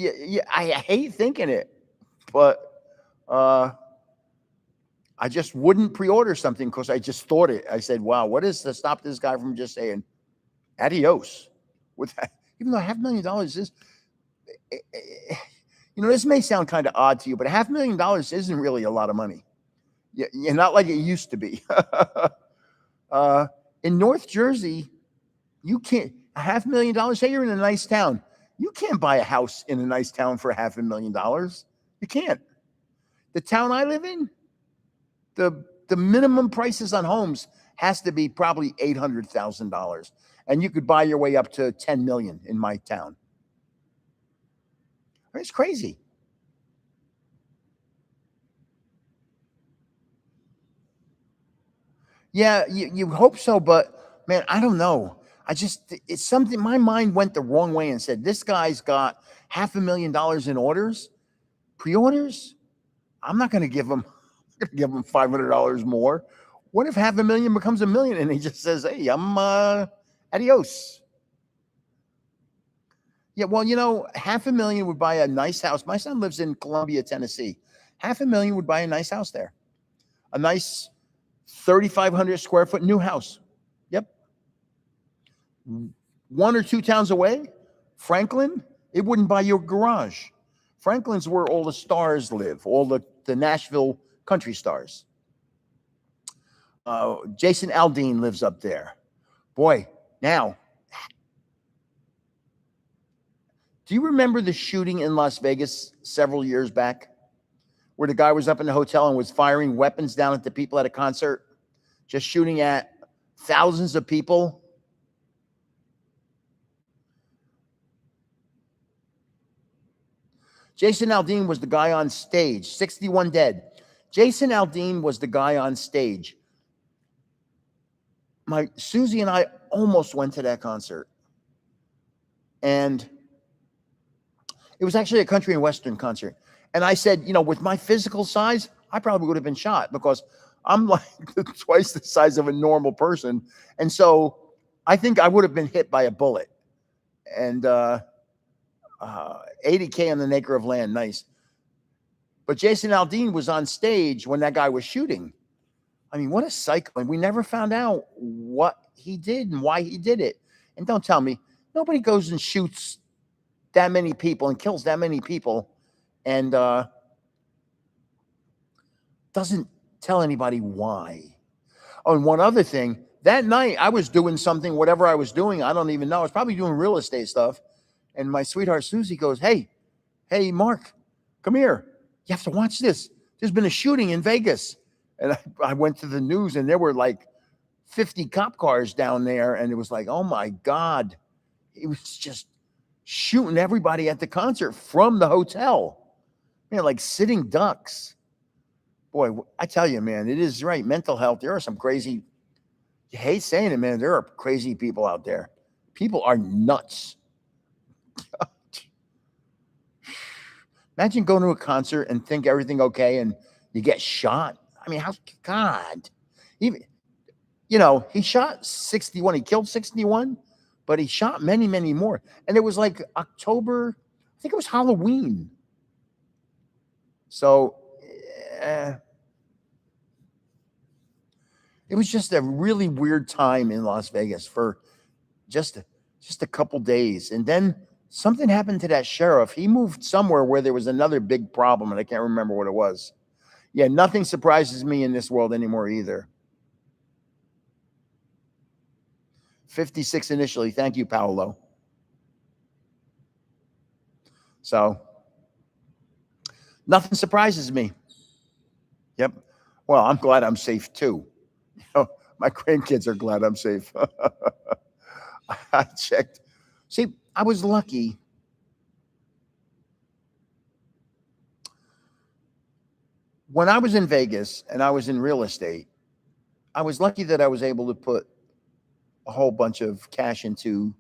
S1: I hate thinking it. But I just wouldn't pre-order something because I just thought it. I said, wow, what is to stop this guy from just saying adios? With that, even though $500,000 is, this may sound kind of odd to you, but $500,000 isn't really a lot of money. You're not like it used to be. In North Jersey, you can't, $500,000, say you're in a nice town. You can't buy a house in a nice town for $500,000. You can't. The town I live in, the minimum prices on homes has to be probably $800,000, and you could buy your way up to $10 million in my town. It's crazy. Yeah, you hope so, but man, I don't know. It's something, my mind went the wrong way and said, this guy's got $500,000 in orders, pre-orders. I'm not going to give him $500 more. What if $500,000 becomes $1 million and he just says, hey, I'm adios? Yeah, well, $500,000 would buy a nice house. My son lives in Columbia, Tennessee. $500,000 would buy a nice house there. A nice 3,500 square foot new house. Yep. 1 or 2 towns away, Franklin, it wouldn't buy your garage. Franklin's where all the stars live, all the Nashville country stars. Jason Aldean lives up there. Boy, now, do you remember the shooting in Las Vegas several years back where the guy was up in the hotel and was firing weapons down at the people at a concert, just shooting at thousands of people? Jason Aldean was the guy on stage, 61 dead. Jason Aldean was the guy on stage. Susie and I almost went to that concert. And it was actually a country and western concert. And I said, with my physical size, I probably would have been shot because I'm like twice the size of a normal person. And so I think I would have been hit by a bullet. And $80K on an acre of land, nice. But Jason Aldean was on stage when that guy was shooting. I mean, what a psycho. And we never found out what he did and why he did it. And don't tell me, nobody goes and shoots that many people and kills that many people and doesn't tell anybody why. Oh, and one other thing, that night I was doing something, whatever I was doing, I don't even know. I was probably doing real estate stuff. And my sweetheart Susie goes, hey, Mark, come here. You have to watch this. There's been a shooting in Vegas. And I went to the news and there were like 50 cop cars down there. And it was like, oh my God. It was just shooting everybody at the concert from the hotel. Man, like sitting ducks. Boy, I tell you, man, it is right. Mental health. There are some crazy, you hate saying it, man. There are crazy people out there. People are nuts. Imagine going to a concert and think everything okay and you get shot. I mean, God, even, he shot 61. He killed 61, but he shot many, many more. And it was like October, I think it was Halloween. So it was just a really weird time in Las Vegas for just a couple days. And then something happened to that sheriff. He moved somewhere where there was another big problem, and I can't remember what it was. Yeah, nothing surprises me in this world anymore either. 56 initially. Thank you, Paolo. So nothing surprises me. Yep. Well, I'm glad I'm safe too. My grandkids are glad I'm safe. I checked. See, I was lucky. When I was in Vegas and I was in real estate, I was lucky that I was able to put a whole bunch of cash into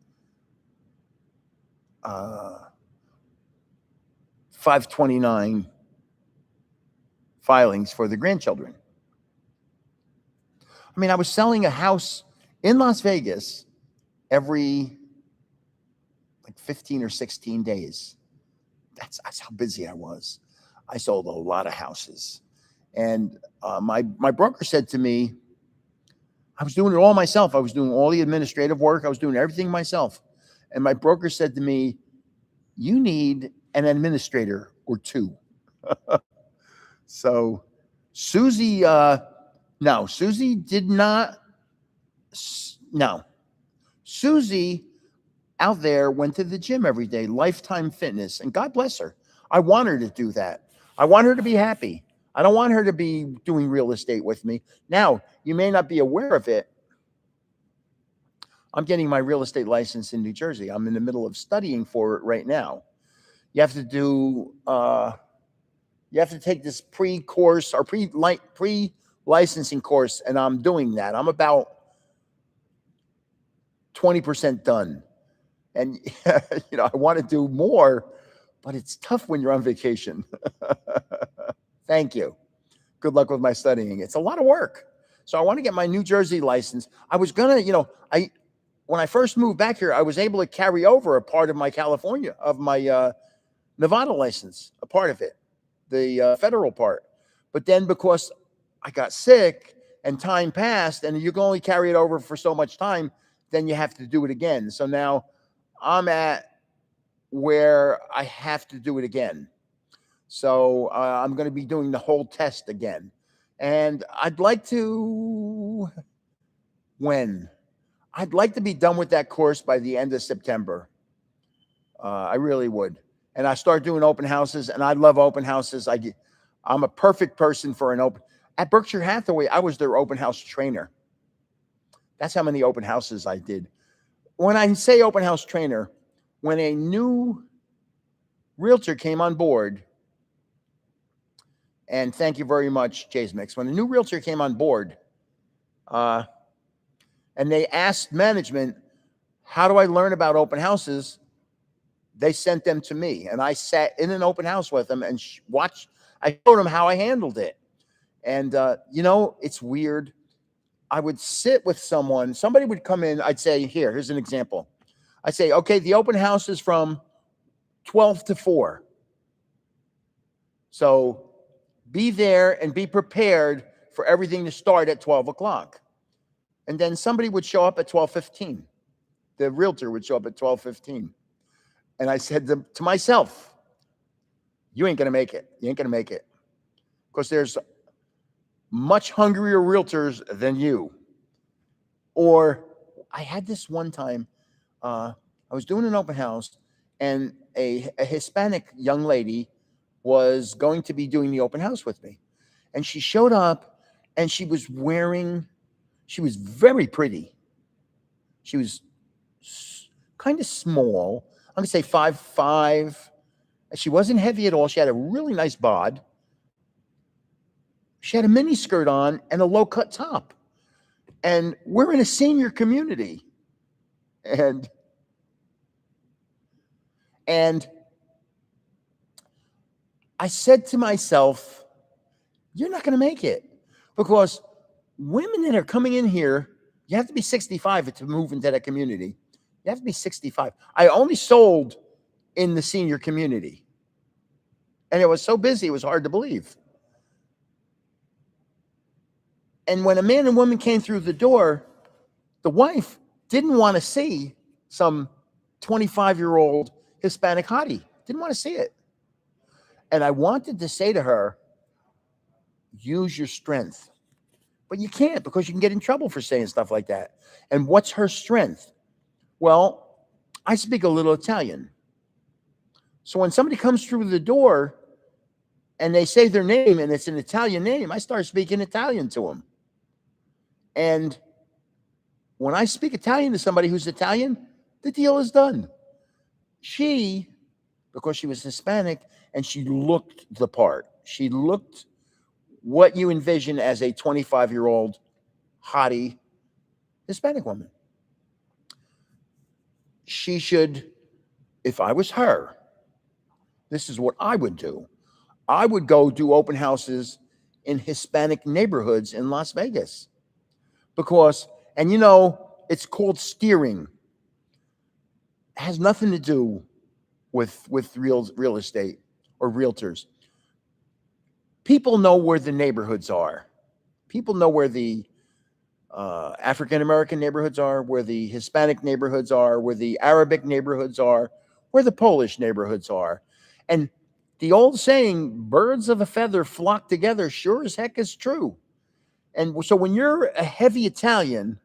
S1: 529 filings for the grandchildren. I mean, I was selling a house in Las Vegas every like 15 or 16 days. That's how busy I was. I sold a lot of houses. And my broker said to me, I was doing it all myself. I was doing all the administrative work. I was doing everything myself. And my broker said to me, you need an administrator or two. So Susie, no, Susie did not. No, Susie out there went to the gym every day, Lifetime Fitness, and God bless her. I want her to do that. I want her to be happy. I don't want her to be doing real estate with me. Now, you may not be aware of it. I'm getting my real estate license in New Jersey. I'm in the middle of studying for it right now. You have to do, you have to take this pre-course or pre-licensing course, and I'm doing that. I'm about 20% done. And, I want to do more, but it's tough when you're on vacation. Thank you. Good luck with my studying. It's a lot of work. So I want to get my New Jersey license. I was going to, when I first moved back here, I was able to carry over a part of my Nevada license, a part of it, the federal part. But then because I got sick and time passed and you can only carry it over for so much time, then you have to do it again. So now I'm at where I have to do it again. So I'm going to be doing the whole test again. And I'd like to, I'd like to be done with that course by the end of September. I really would. And I start doing open houses, and I love open houses. I'm a perfect person for an open. At Berkshire Hathaway, I was their open house trainer. That's how many open houses I did. When I say open house trainer, when a new realtor came on board, and thank you very much, Jay's Mix. When a new realtor came on board, and they asked management, how do I learn about open houses? They sent them to me, and I sat in an open house with them and watched. I showed them how I handled it. And, it's weird. I would sit with someone. Somebody would come in. I'd say, here's an example. I'd say, okay, the open house is from 12 to 4. So be there and be prepared for everything to start at 12 o'clock. And then somebody would show up at 12:15. The realtor would show up at 12:15. And I said to myself, you ain't going to make it. You ain't going to make it. Because there's much hungrier realtors than you. Or I had this one time, I was doing an open house, and a Hispanic young lady was going to be doing the open house with me. And she showed up, and she was very pretty. She was kind of small. I'm going to say 5'5". She wasn't heavy at all. She had a really nice bod. She had a mini skirt on and a low-cut top. And we're in a senior community. And I said to myself, you're not going to make it. Because women that are coming in here, you have to be 65 to move into that community. You have to be 65. I only sold in the senior community. And it was so busy, it was hard to believe. And when a man and woman came through the door, the wife didn't want to see some 25-year-old Hispanic hottie. Didn't want to see it. And I wanted to say to her, use your strength. But you can't, because you can get in trouble for saying stuff like that. And what's her strength? Well, I speak a little Italian. So when somebody comes through the door and they say their name and it's an Italian name, I start speaking Italian to them. And when I speak Italian to somebody who's Italian, the deal is done. She, because she was Hispanic and she looked the part, she looked what you envision as a 25-year-old hottie Hispanic woman. She should, if I was her, this is what I would do. I would go do open houses in Hispanic neighborhoods in Las Vegas. Because, and you know, it's called steering. It has nothing to do with real estate or realtors. People know where the neighborhoods are. People know where the African-American neighborhoods are, where the Hispanic neighborhoods are, where the Arabic neighborhoods are, where the Polish neighborhoods are. And the old saying, birds of a feather flock together, sure as heck is true. And so when you're a heavy Italian,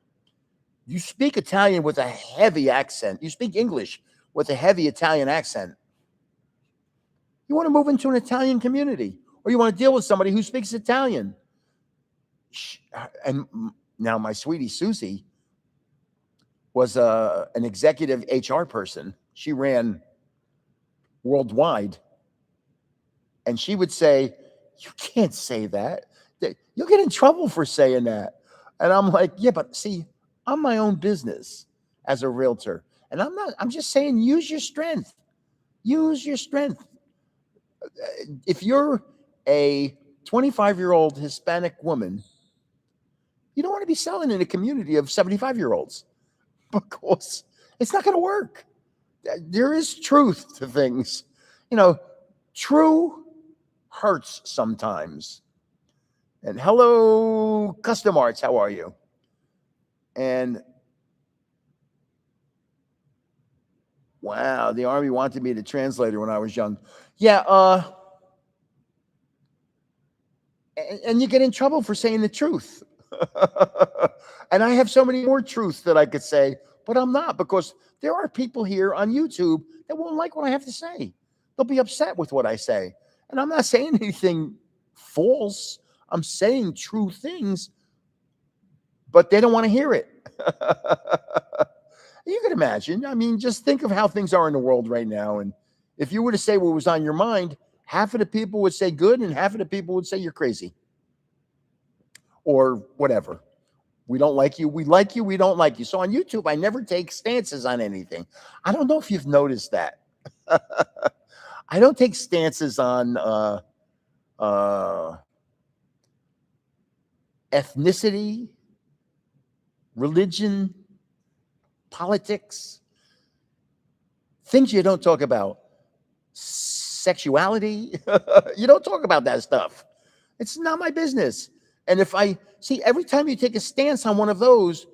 S1: you speak Italian with a heavy accent. You speak English with a heavy Italian accent. You want to move into an Italian community, or you want to deal with somebody who speaks Italian. And now my sweetie Susie was an executive HR person. She ran worldwide. And she would say, you can't say that. You'll get in trouble for saying that. And I'm like, yeah, but see, I'm my own business as a realtor. And I'm just saying, use your strength. Use your strength. If you're a 25-year-old Hispanic woman, you don't want to be selling in a community of 75-year-olds because it's not going to work. There is truth to things. You know, true hurts sometimes. And hello, Custom Arts, how are you? And wow, the Army wanted me to translator when I was young. Yeah, and you get in trouble for saying the truth. And I have so many more truths that I could say, but I'm not, because there are people here on YouTube that won't like what I have to say. They'll be upset with what I say. And I'm not saying anything false. I'm saying true things, but they don't want to hear it. You can imagine. I mean, just think of how things are in the world right now. And if you were to say what was on your mind, half of the people would say good and half of the people would say you're crazy or whatever. We don't like you. We like you. We don't like you. So on YouTube, I never take stances on anything. I don't know if you've noticed that. I don't take stances on ethnicity, religion, politics, things you don't talk about. Sexuality, you don't talk about that stuff. It's not my business. And if I see every time you take a stance on one of those,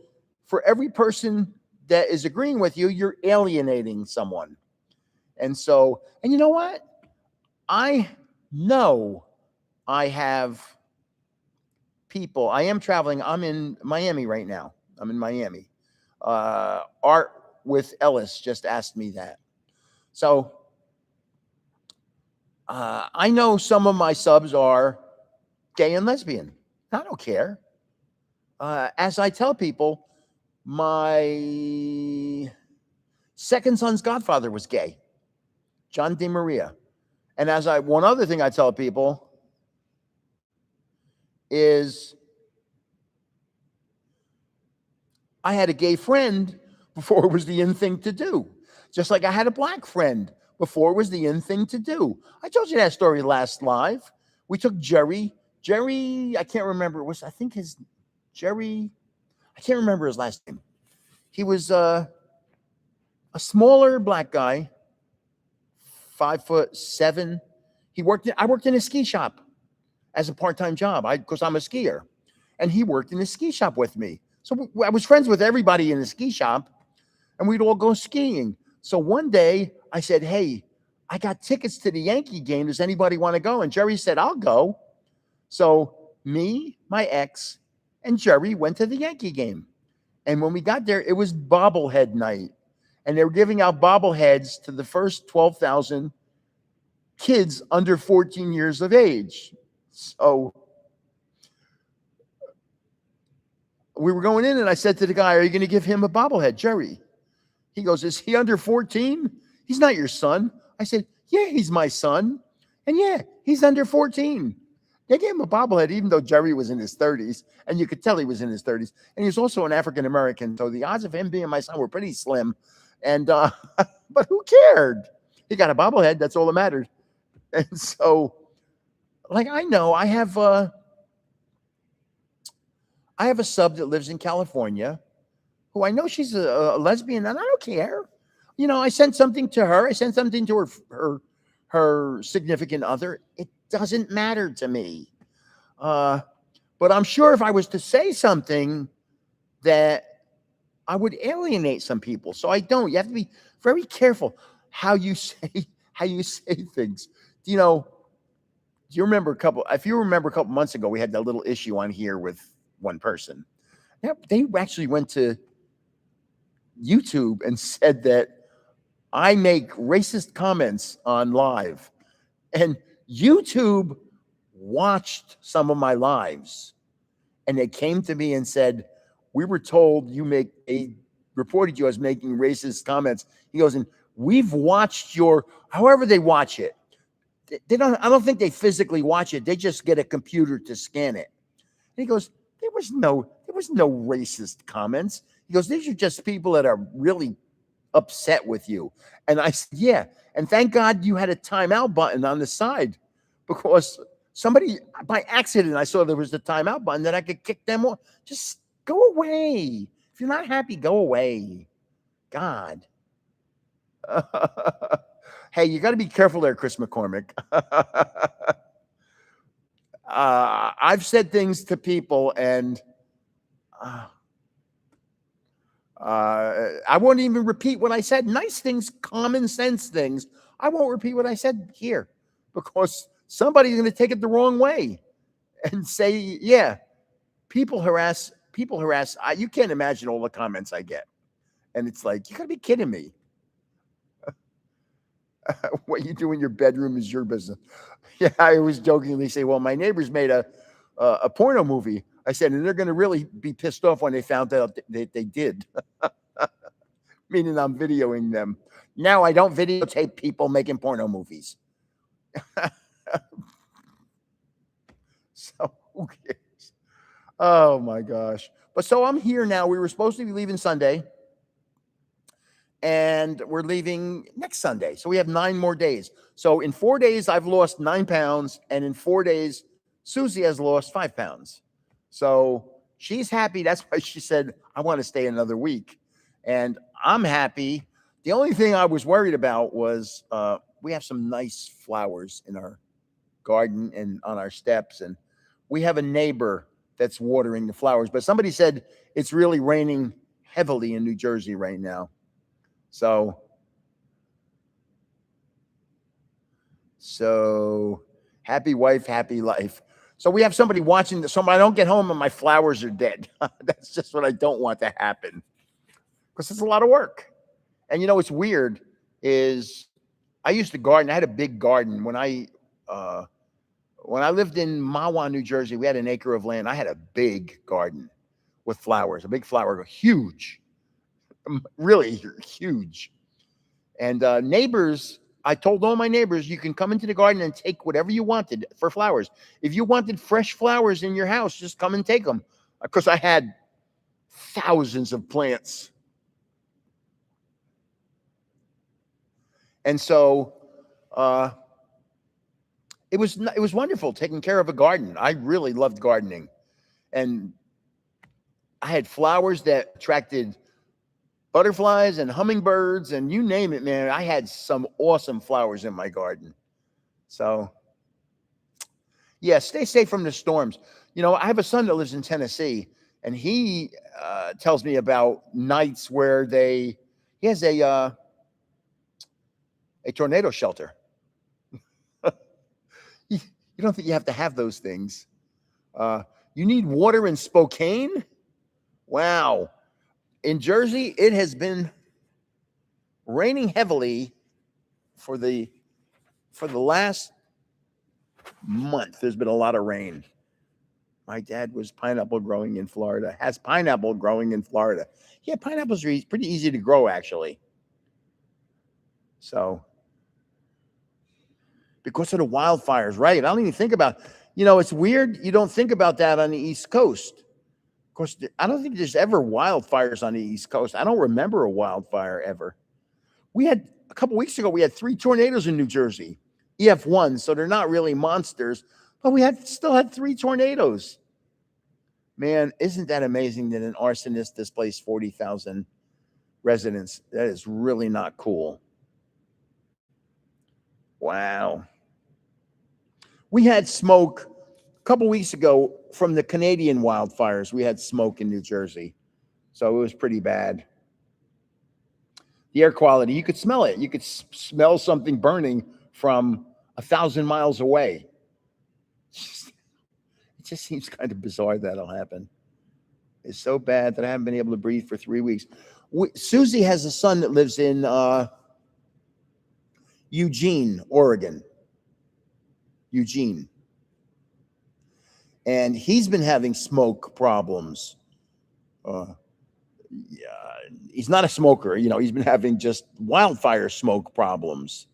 S1: for every person that is agreeing with you, you're alienating someone. And so, and you know what? I know I have people. I am traveling. I'm in Miami right now. I'm in Miami. Art with Ellis just asked me that. So I know some of my subs are gay and lesbian. I don't care. As I tell people, my second son's godfather was gay, John DeMaria. And one other thing I tell people is I had a gay friend before it was the in thing to do. Just like I had a black friend before it was the in thing to do. I told you that story last live. We took Jerry, I can't remember. I can't remember his last name. He was a smaller black guy, 5'7". I worked in a ski shop as a part-time job because I'm a skier. And he worked in the ski shop with me. So I was friends with everybody in the ski shop, and we'd all go skiing. So one day I said, hey, I got tickets to the Yankee game. Does anybody want to go? And Jerry said, I'll go. So me, my ex, and Jerry went to the Yankee game. And when we got there, it was bobblehead night. And they were giving out bobbleheads to the first 12,000 kids under 14 years of age. So we were going in, and I said to the guy, are you going to give him a bobblehead, Jerry? He goes, is he under 14? He's not your son. I said, yeah, he's my son. And yeah, he's under 14. They gave him a bobblehead, even though Jerry was in his 30s, and you could tell he was in his 30s. And he was also an African-American, so the odds of him being my son were pretty slim. And but who cared? He got a bobblehead. That's all that mattered. And so, like, I know I have a sub that lives in California who I know she's a lesbian, and I don't care. You know, I sent something to her. I sent something to her significant other. It doesn't matter to me. But I'm sure if I was to say something that I would alienate some people. So I don't. You have to be very careful how you say things. You know, if you remember a couple months ago, we had that little issue on here with one person. Yeah, they actually went to YouTube and said that I make racist comments on live. And YouTube watched some of my lives, and they came to me and said, we were told they reported you as making racist comments. He goes, and we've watched however they watch it. I don't think they physically watch it. They just get a computer to scan it. And he goes, there was no racist comments. He goes, these are just people that are really upset with you. And I said, yeah. And thank God you had a timeout button on the side, because somebody, by accident, I saw there was the timeout button that I could kick them off. Just go away. If you're not happy, go away. God. Hey, you got to be careful there, Chris McCormick. I've said things to people, and I won't even repeat what I said. Nice things, common sense things. I won't repeat what I said here, because somebody's going to take it the wrong way and say, yeah, people harass. You can't imagine all the comments I get. And it's like, you got to be kidding me. What you do in your bedroom is your business. Yeah, I always jokingly say, well, my neighbors made a porno movie. I said, and they're going to really be pissed off when they found out that they did. Meaning I'm videoing them. Now I don't videotape people making porno movies. So who cares? Oh my gosh. But so I'm here now. We were supposed to be leaving Sunday, and we're leaving next Sunday. So we have 9 more days. So in 4 days, I've lost 9 pounds. And in 4 days, Susie has lost 5 pounds. So she's happy. That's why she said, I want to stay another week. And I'm happy. The only thing I was worried about was we have some nice flowers in our garden and on our steps. And we have a neighbor that's watering the flowers. But somebody said it's really raining heavily in New Jersey right now. So happy wife, happy life. So we have somebody watching this. So I don't get home and my flowers are dead. That's just what I don't want to happen, because it's a lot of work. And what's weird is I used to garden. I had a big garden when I lived in Mahwah, New Jersey. We had an acre of land. I had a big garden with flowers, a big flower, huge, really huge. And neighbors, I told all my neighbors, you can come into the garden and take whatever you wanted for flowers. If you wanted fresh flowers in your house, just come and take them. Because I had thousands of plants. And so it was wonderful taking care of a garden. I really loved gardening. And I had flowers that attracted butterflies and hummingbirds and you name it, man. I had some awesome flowers in my garden. So, yeah, stay safe from the storms. I have a son that lives in Tennessee, and he tells me about nights where he has a tornado shelter. You don't think you have to have those things. You need water in Spokane? Wow. In Jersey, it has been raining heavily for the last month. There's been a lot of rain. My dad was pineapple growing in Florida, has pineapple growing in Florida. Yeah, pineapples are pretty easy to grow, actually. So, because of the wildfires, right? I don't even think about, it's weird. You don't think about that on the East Coast. Of course, I don't think there's ever wildfires on the East Coast. I don't remember a wildfire ever. We had, a couple weeks ago, we had 3 tornadoes in New Jersey. EF1, so they're not really monsters, but we still had 3 tornadoes. Man, isn't that amazing that an arsonist displaced 40,000 residents? That is really not cool. Wow. We had smoke a couple weeks ago from the Canadian wildfires. We had smoke in New Jersey, so it was pretty bad. The air quality, you could smell it. You could smell something burning from 1,000 miles away. It just seems kind of bizarre that'll happen. It's so bad that I haven't been able to breathe for 3 weeks. Susie has a son that lives in Eugene, Oregon. Eugene. And he's been having smoke problems. He's not a smoker. He's been having just wildfire smoke problems.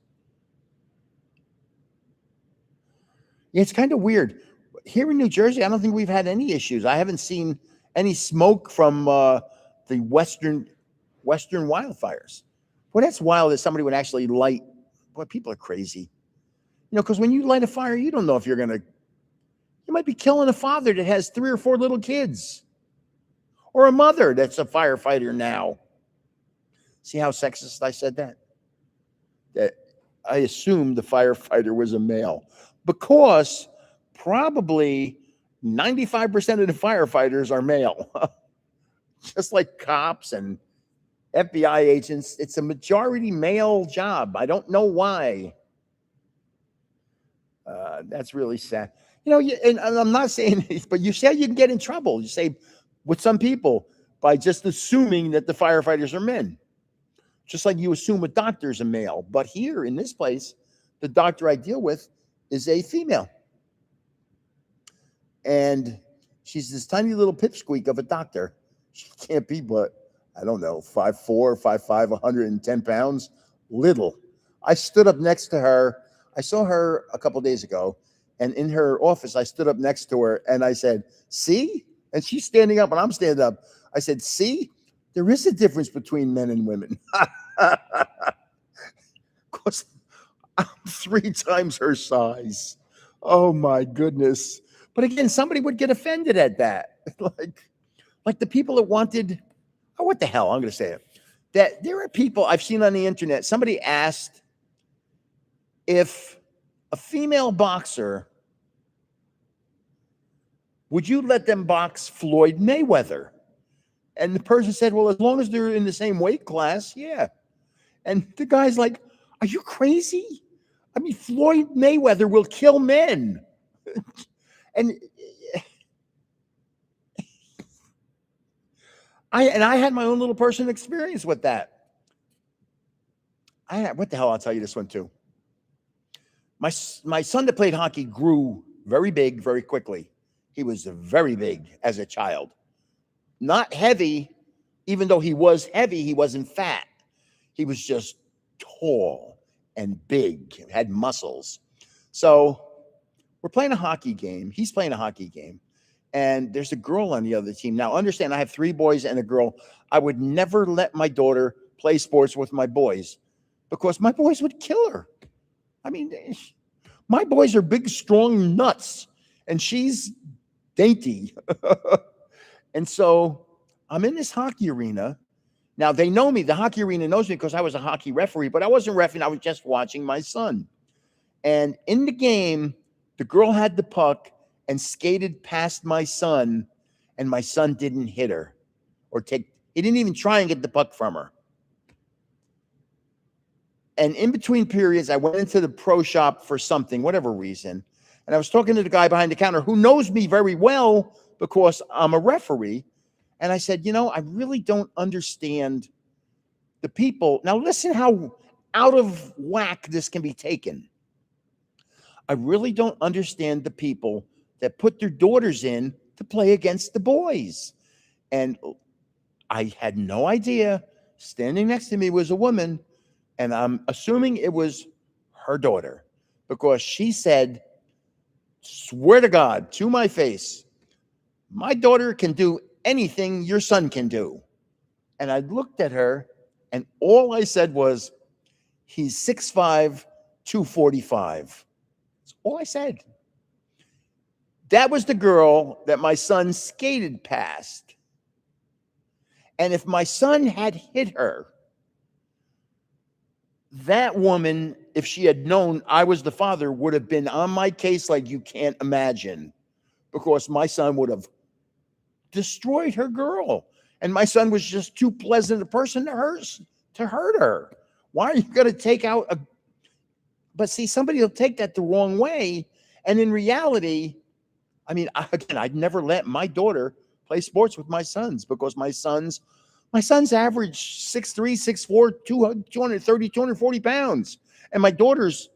S1: Yeah, it's kind of weird. Here in New Jersey, I don't think we've had any issues. I haven't seen any smoke from the western wildfires. Well, that's wild that somebody would actually light. Boy, people are crazy. Because when you light a fire, you don't know if you might be killing a father that has 3 or 4 little kids, or a mother that's a firefighter now. See how sexist I said that? That I assumed the firefighter was a male, because probably 95% of the firefighters are male. Just like cops and FBI agents, it's a majority male job. I don't know why. That's really sad. And I'm not saying, but you say you can get in trouble. You say with some people by just assuming that the firefighters are men, just like you assume a doctor is a male. But here in this place, the doctor I deal with is a female. And she's this tiny little pipsqueak of a doctor. She can't be but, I don't know, 5'4", 5'5", 110 pounds. Little. I stood up next to her. I saw her a couple of days ago, and in her office, I stood up next to her, and I said, see? And she's standing up, and I'm standing up. I said, see? There is a difference between men and women. Because I'm 3 times her size. Oh, my goodness. But again, somebody would get offended at that. like the people that wanted, oh, what the hell? I'm going to say it. That there are people I've seen on the internet. Somebody asked if a female boxer would you let them box Floyd Mayweather? And the person said, well, as long as they're in the same weight class, yeah. And the guy's like, are you crazy? I mean, Floyd Mayweather will kill men. And I had my own little personal experience with that. What the hell? I'll tell you this one too. My son that played hockey grew very big very quickly. He was very big as a child. Not heavy, even though he was heavy, he wasn't fat. He was just tall and big, had muscles. So we're playing a hockey game. He's playing a hockey game. And there's a girl on the other team. Now, understand, I have 3 boys and a girl. I would never let my daughter play sports with my boys because my boys would kill her. I mean, my boys are big, strong nuts, and she's dainty. And so I'm in this hockey arena. Now, they know me. The hockey arena knows me because I was a hockey referee, but I wasn't refereeing. I was just watching my son. And in the game, the girl had the puck and skated past my son, and my son didn't hit her he didn't even try and get the puck from her. And in between periods, I went into the pro shop for something, whatever reason. And I was talking to the guy behind the counter who knows me very well because I'm a referee. And I said, I really don't understand the people. Now, listen how out of whack this can be taken. I really don't understand the people that put their daughters in to play against the boys. And I had no idea. Standing next to me was a woman, and I'm assuming it was her daughter because she said, swear to God, to my face, my daughter can do anything your son can do. And I looked at her, and all I said was, he's 6'5", 245. That's all I said. That was the girl that my son skated past. And if my son had hit her, that woman, if she had known I was the father, would have been on my case like you can't imagine, because my son would have destroyed her girl. And my son was just too pleasant a person to hurt her. Why are you going to take out a... But see, somebody will take that the wrong way. And in reality, I mean, again, I'd never let my daughter play sports with my sons because my son's average 6'3", 6'4", 230, 240 pounds. And my daughter's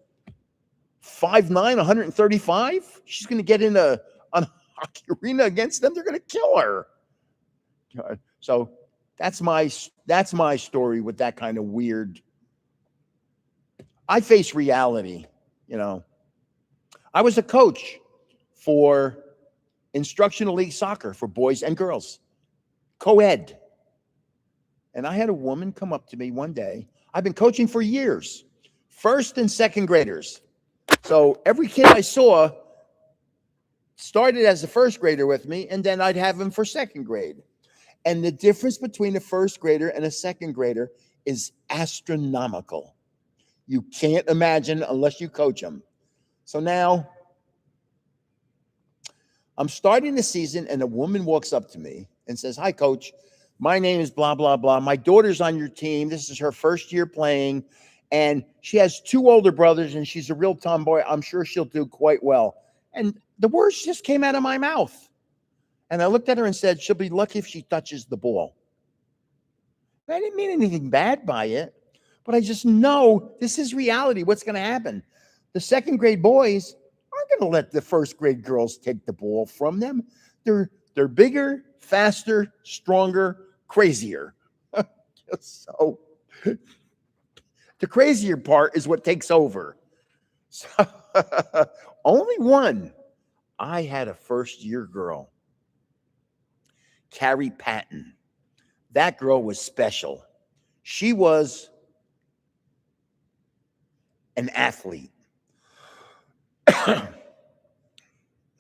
S1: 5'9", 135. She's going to get in a hockey arena against them. They're going to kill her. So that's my story with that kind of weird. I face reality, I was a coach for instructional league soccer for boys and girls, co-ed. And I had a woman come up to me one day. I've been coaching for years, 1st and 2nd graders. So every kid I saw started as a 1st grader with me, and then I'd have him for 2nd grade. And the difference between a 1st grader and a 2nd grader is astronomical. You can't imagine unless you coach them. So now I'm starting the season, and a woman walks up to me and says, hi, coach. My name is blah, blah, blah. My daughter's on your team. This is her 1st year playing, and she has 2 older brothers, and she's a real tomboy. I'm sure she'll do quite well. And the words just came out of my mouth. And I looked at her and said, she'll be lucky if she touches the ball. And I didn't mean anything bad by it, but I just know this is reality. What's going to happen? The 2nd grade boys aren't going to let the 1st grade girls take the ball from them. They're bigger, faster, stronger, crazier. So the crazier part is what takes over. So, only one. I had a 1st year girl, Carrie Patton. That girl was special. She was an athlete.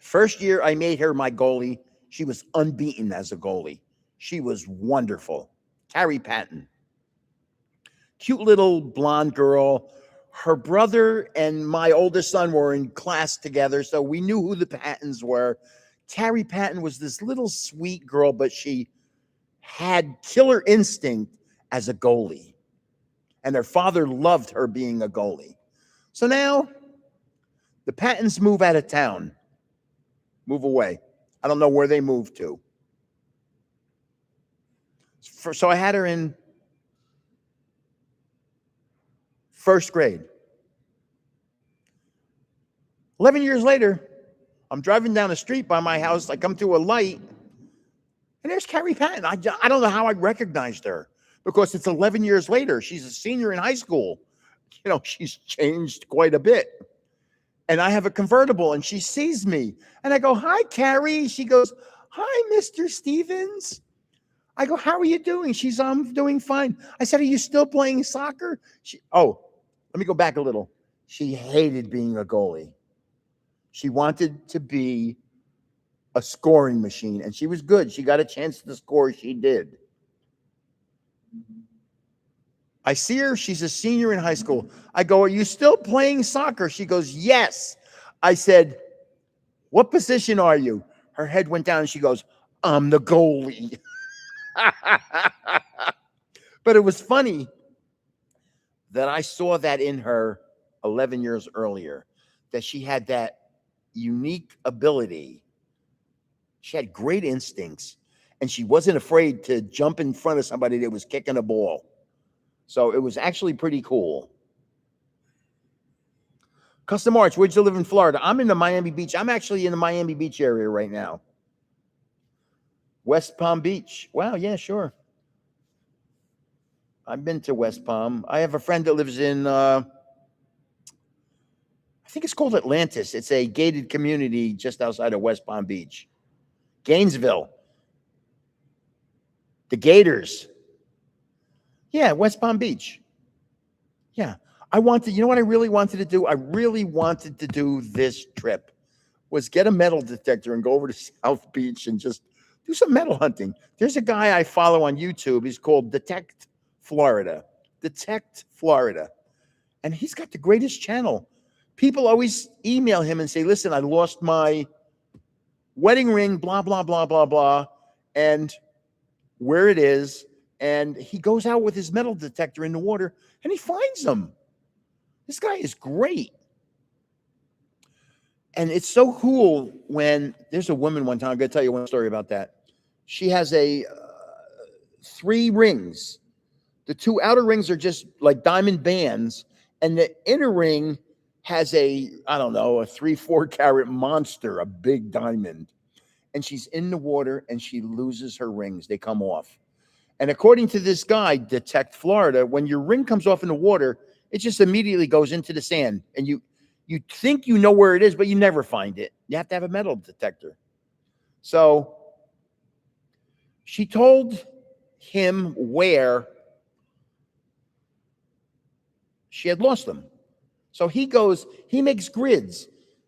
S1: 1st year, I made her my goalie. She was unbeaten as a goalie. She was wonderful. Carrie Patton. Cute little blonde girl. Her brother and my oldest son were in class together, so we knew who the Pattons were. Carrie Patton was this little sweet girl, but she had killer instinct as a goalie. And her father loved her being a goalie. So now the Pattons move out of town, move away. I don't know where they moved to. So I had her in first grade. 11 years later, I'm driving down the street by my house. I come to a light, and there's Carrie Patton. I don't know how I recognized her because it's 11 years later. She's a senior in high school. You know, she's changed quite a bit. And I have a convertible, and she sees me. And I go, "Hi, Carrie." She goes, "Hi, Mr. Stevens." I go, "How are you doing?" She's, "I'm doing fine." I said, "Are you still playing soccer?" Let me go back a little. She hated being a goalie. She wanted to be a scoring machine, and she was good. She got a chance to score. She did. I see her. She's a senior in high school. I go, "Are you still playing soccer?" She goes, "Yes." I said, "What position are you?" Her head went down, and she goes, "I'm the goalie." But it was funny that I saw that in her 11 years earlier, that she had that unique ability. She had great instincts, and she wasn't afraid to jump in front of somebody that was kicking a ball. So it was actually pretty cool. Custom Arts, where'd you live in Florida? I'm in the Miami Beach. I'm actually in the Miami Beach area right now. West Palm Beach. Wow, yeah, sure. I've been to West Palm. I have a friend that lives in, I think it's called Atlantis. It's a gated community just outside of West Palm Beach. Gainesville. The Gators. Yeah, West Palm Beach. Yeah. You know what I really wanted to do? I really wanted to do this trip, was get a metal detector and go over to South Beach and just do some metal hunting. There's a guy I follow on YouTube. He's called Detect Florida. Detect Florida. And he's got the greatest channel. People always email him and say, "Listen, I lost my wedding ring, blah, blah, blah, blah, blah, and where it is." And he goes out with his metal detector in the water and he finds them. This guy is great. And it's so cool when there's a woman one time. I'm going to tell you one story about that. She has 3 rings. The 2 outer rings are just like diamond bands, and the inner ring has a 3-4 carat monster, a big diamond. And she's in the water and she loses her rings. They come off. And according to this guy, Detect Florida, when your ring comes off in the water, it just immediately goes into the sand. And you think you know where it is, but you never find it. You have to have a metal detector. So she told him where she had lost them. So he makes grids.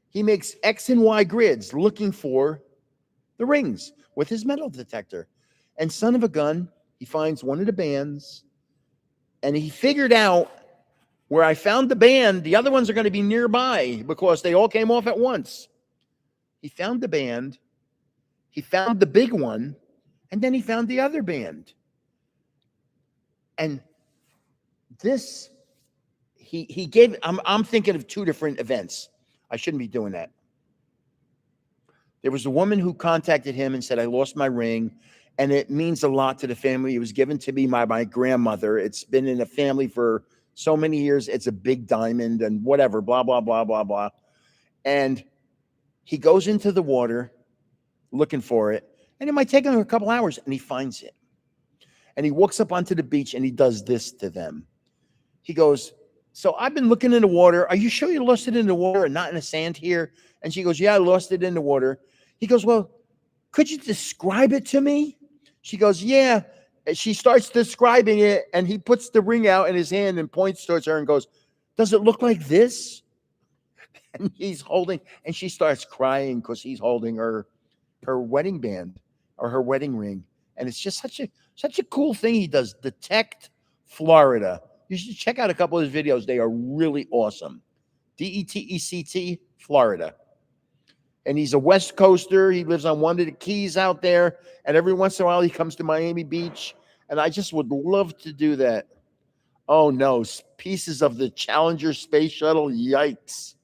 S1: He makes X and Y grids looking for the rings with his metal detector. And son of a gun, he finds one of the bands, and he figured out where I found the band. The other ones are going to be nearby because they all came off at once. He found the band, he found the big one, and then he found the other band. And this, he gave, I'm thinking of 2 different events. I shouldn't be doing that. There was a woman who contacted him and said, "I lost my ring, and it means a lot to the family. It was given to me by my grandmother. It's been in the family for so many years. It's a big diamond," and whatever, blah, blah, blah, blah, blah. And he goes into the water looking for it, and it might take him a couple hours, and he finds it. And he walks up onto the beach, and he does this to them. He goes, "So I've been looking in the water. Are you sure you lost it in the water and not in the sand here?" And she goes, "Yeah, I lost it in the water." He goes, "Well, could you describe it to me?" She goes, "Yeah." And she starts describing it, and he puts the ring out in his hand and points towards her and goes, "Does it look like this?" And and she starts crying because he's holding her wedding band or her wedding ring. And it's just such a cool thing he does. Detect Florida. You should check out a couple of his videos. They are really awesome. DETECT Florida. And he's a West Coaster. He lives on one of the keys out there. And every once in a while, he comes to Miami Beach. And I just would love to do that. Oh, no. Pieces of the Challenger space shuttle. Yikes.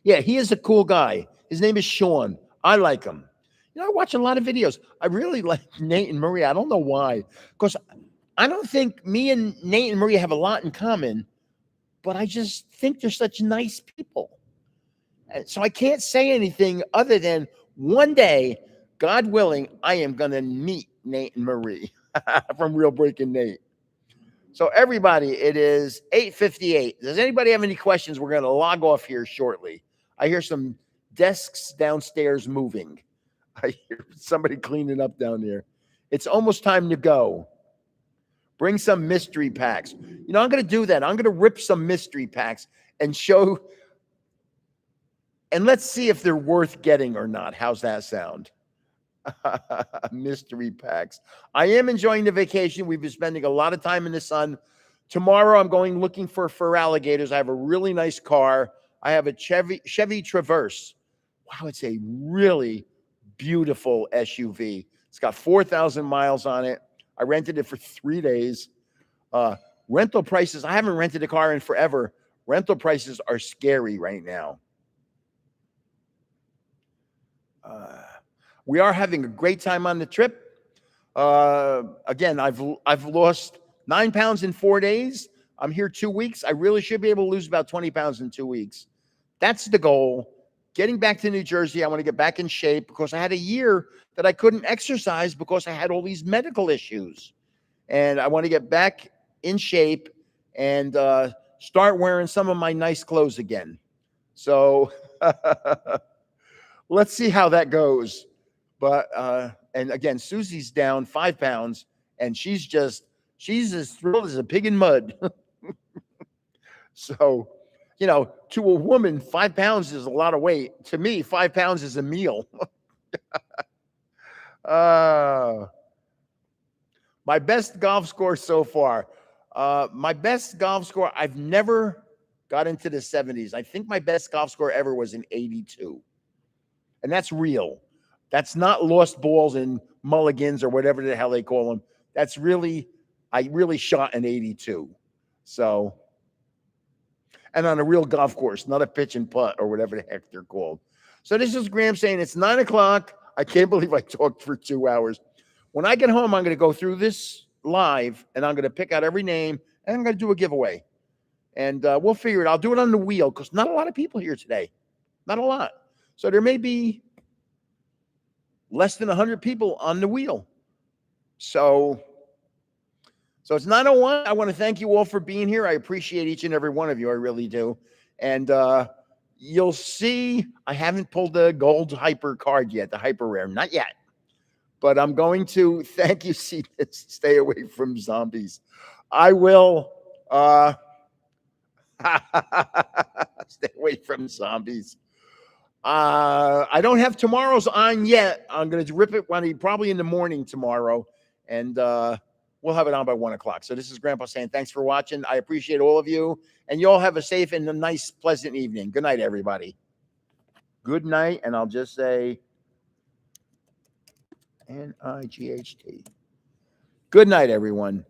S1: Yeah, he is a cool guy. His name is Sean. I like him. You know, I watch a lot of videos. I really like Nate and Maria. I don't know why. Because I don't think me and Nate and Maria have a lot in common. But I just think they're such nice people. So I can't say anything other than one day, God willing, I am going to meet Nate and Marie from Real Breaking Nate. So everybody, it is 8:58. Does anybody have any questions? We're going to log off here shortly. I hear some desks downstairs moving. I hear somebody cleaning up down there. It's almost time to go. Bring some mystery packs. You know, I'm going to do that. I'm going to rip some mystery packs and show, and let's see if they're worth getting or not. How's that sound? Mystery packs. I am enjoying the vacation. We've been spending a lot of time in the sun. Tomorrow, I'm going looking for alligators. I have a really nice car. I have a Chevy Traverse. Wow, it's a really beautiful SUV. It's got 4,000 miles on it. I rented it for 3 days. Rental prices, I haven't rented a car in forever. Rental prices are scary right now. We are having a great time on the trip. Again, I've lost 9 pounds in 4 days. I'm here 2 weeks. I really should be able to lose about 20 pounds in 2 weeks. That's the goal. Getting back to New Jersey, I want to get back in shape because I had a year that I couldn't exercise because I had all these medical issues. And I want to get back in shape and start wearing some of my nice clothes again. So let's see how that goes. But, and again, Susie's down 5 pounds and she's as thrilled as a pig in mud. So, you know, to a woman, 5 pounds is a lot of weight. To me, 5 pounds is a meal. My best golf score so far. My best golf score, I've never got into the 70s. I think my best golf score ever was an 82. And that's real. That's not lost balls and mulligans or whatever the hell they call them. That's really, I really shot an 82. So, and on a real golf course, not a pitch and putt or whatever the heck they're called. So this is Graham saying it's 9 o'clock. I can't believe I talked for 2 hours. When I get home, I'm going to go through this live and I'm going to pick out every name and I'm going to do a giveaway. And we'll figure it. I'll do it on the wheel because not a lot of people here today. Not a lot. So there may be less than 100 people on the wheel. So it's 9:01. I want to thank you all for being here. I appreciate each and every one of you. I really do. And you'll see I haven't pulled the gold hyper card yet, the hyper rare. Not yet. But I'm going to thank you. See, stay away from zombies. I will stay away from zombies. I don't have tomorrow's on yet. I'm going to rip it probably in the morning tomorrow. And we'll have it on by 1 o'clock. So this is Grandpa saying thanks for watching. I appreciate all of you. And you all have a safe and a nice, pleasant evening. Good night, everybody. Good night. And I'll just say NIGHT. Good night, everyone.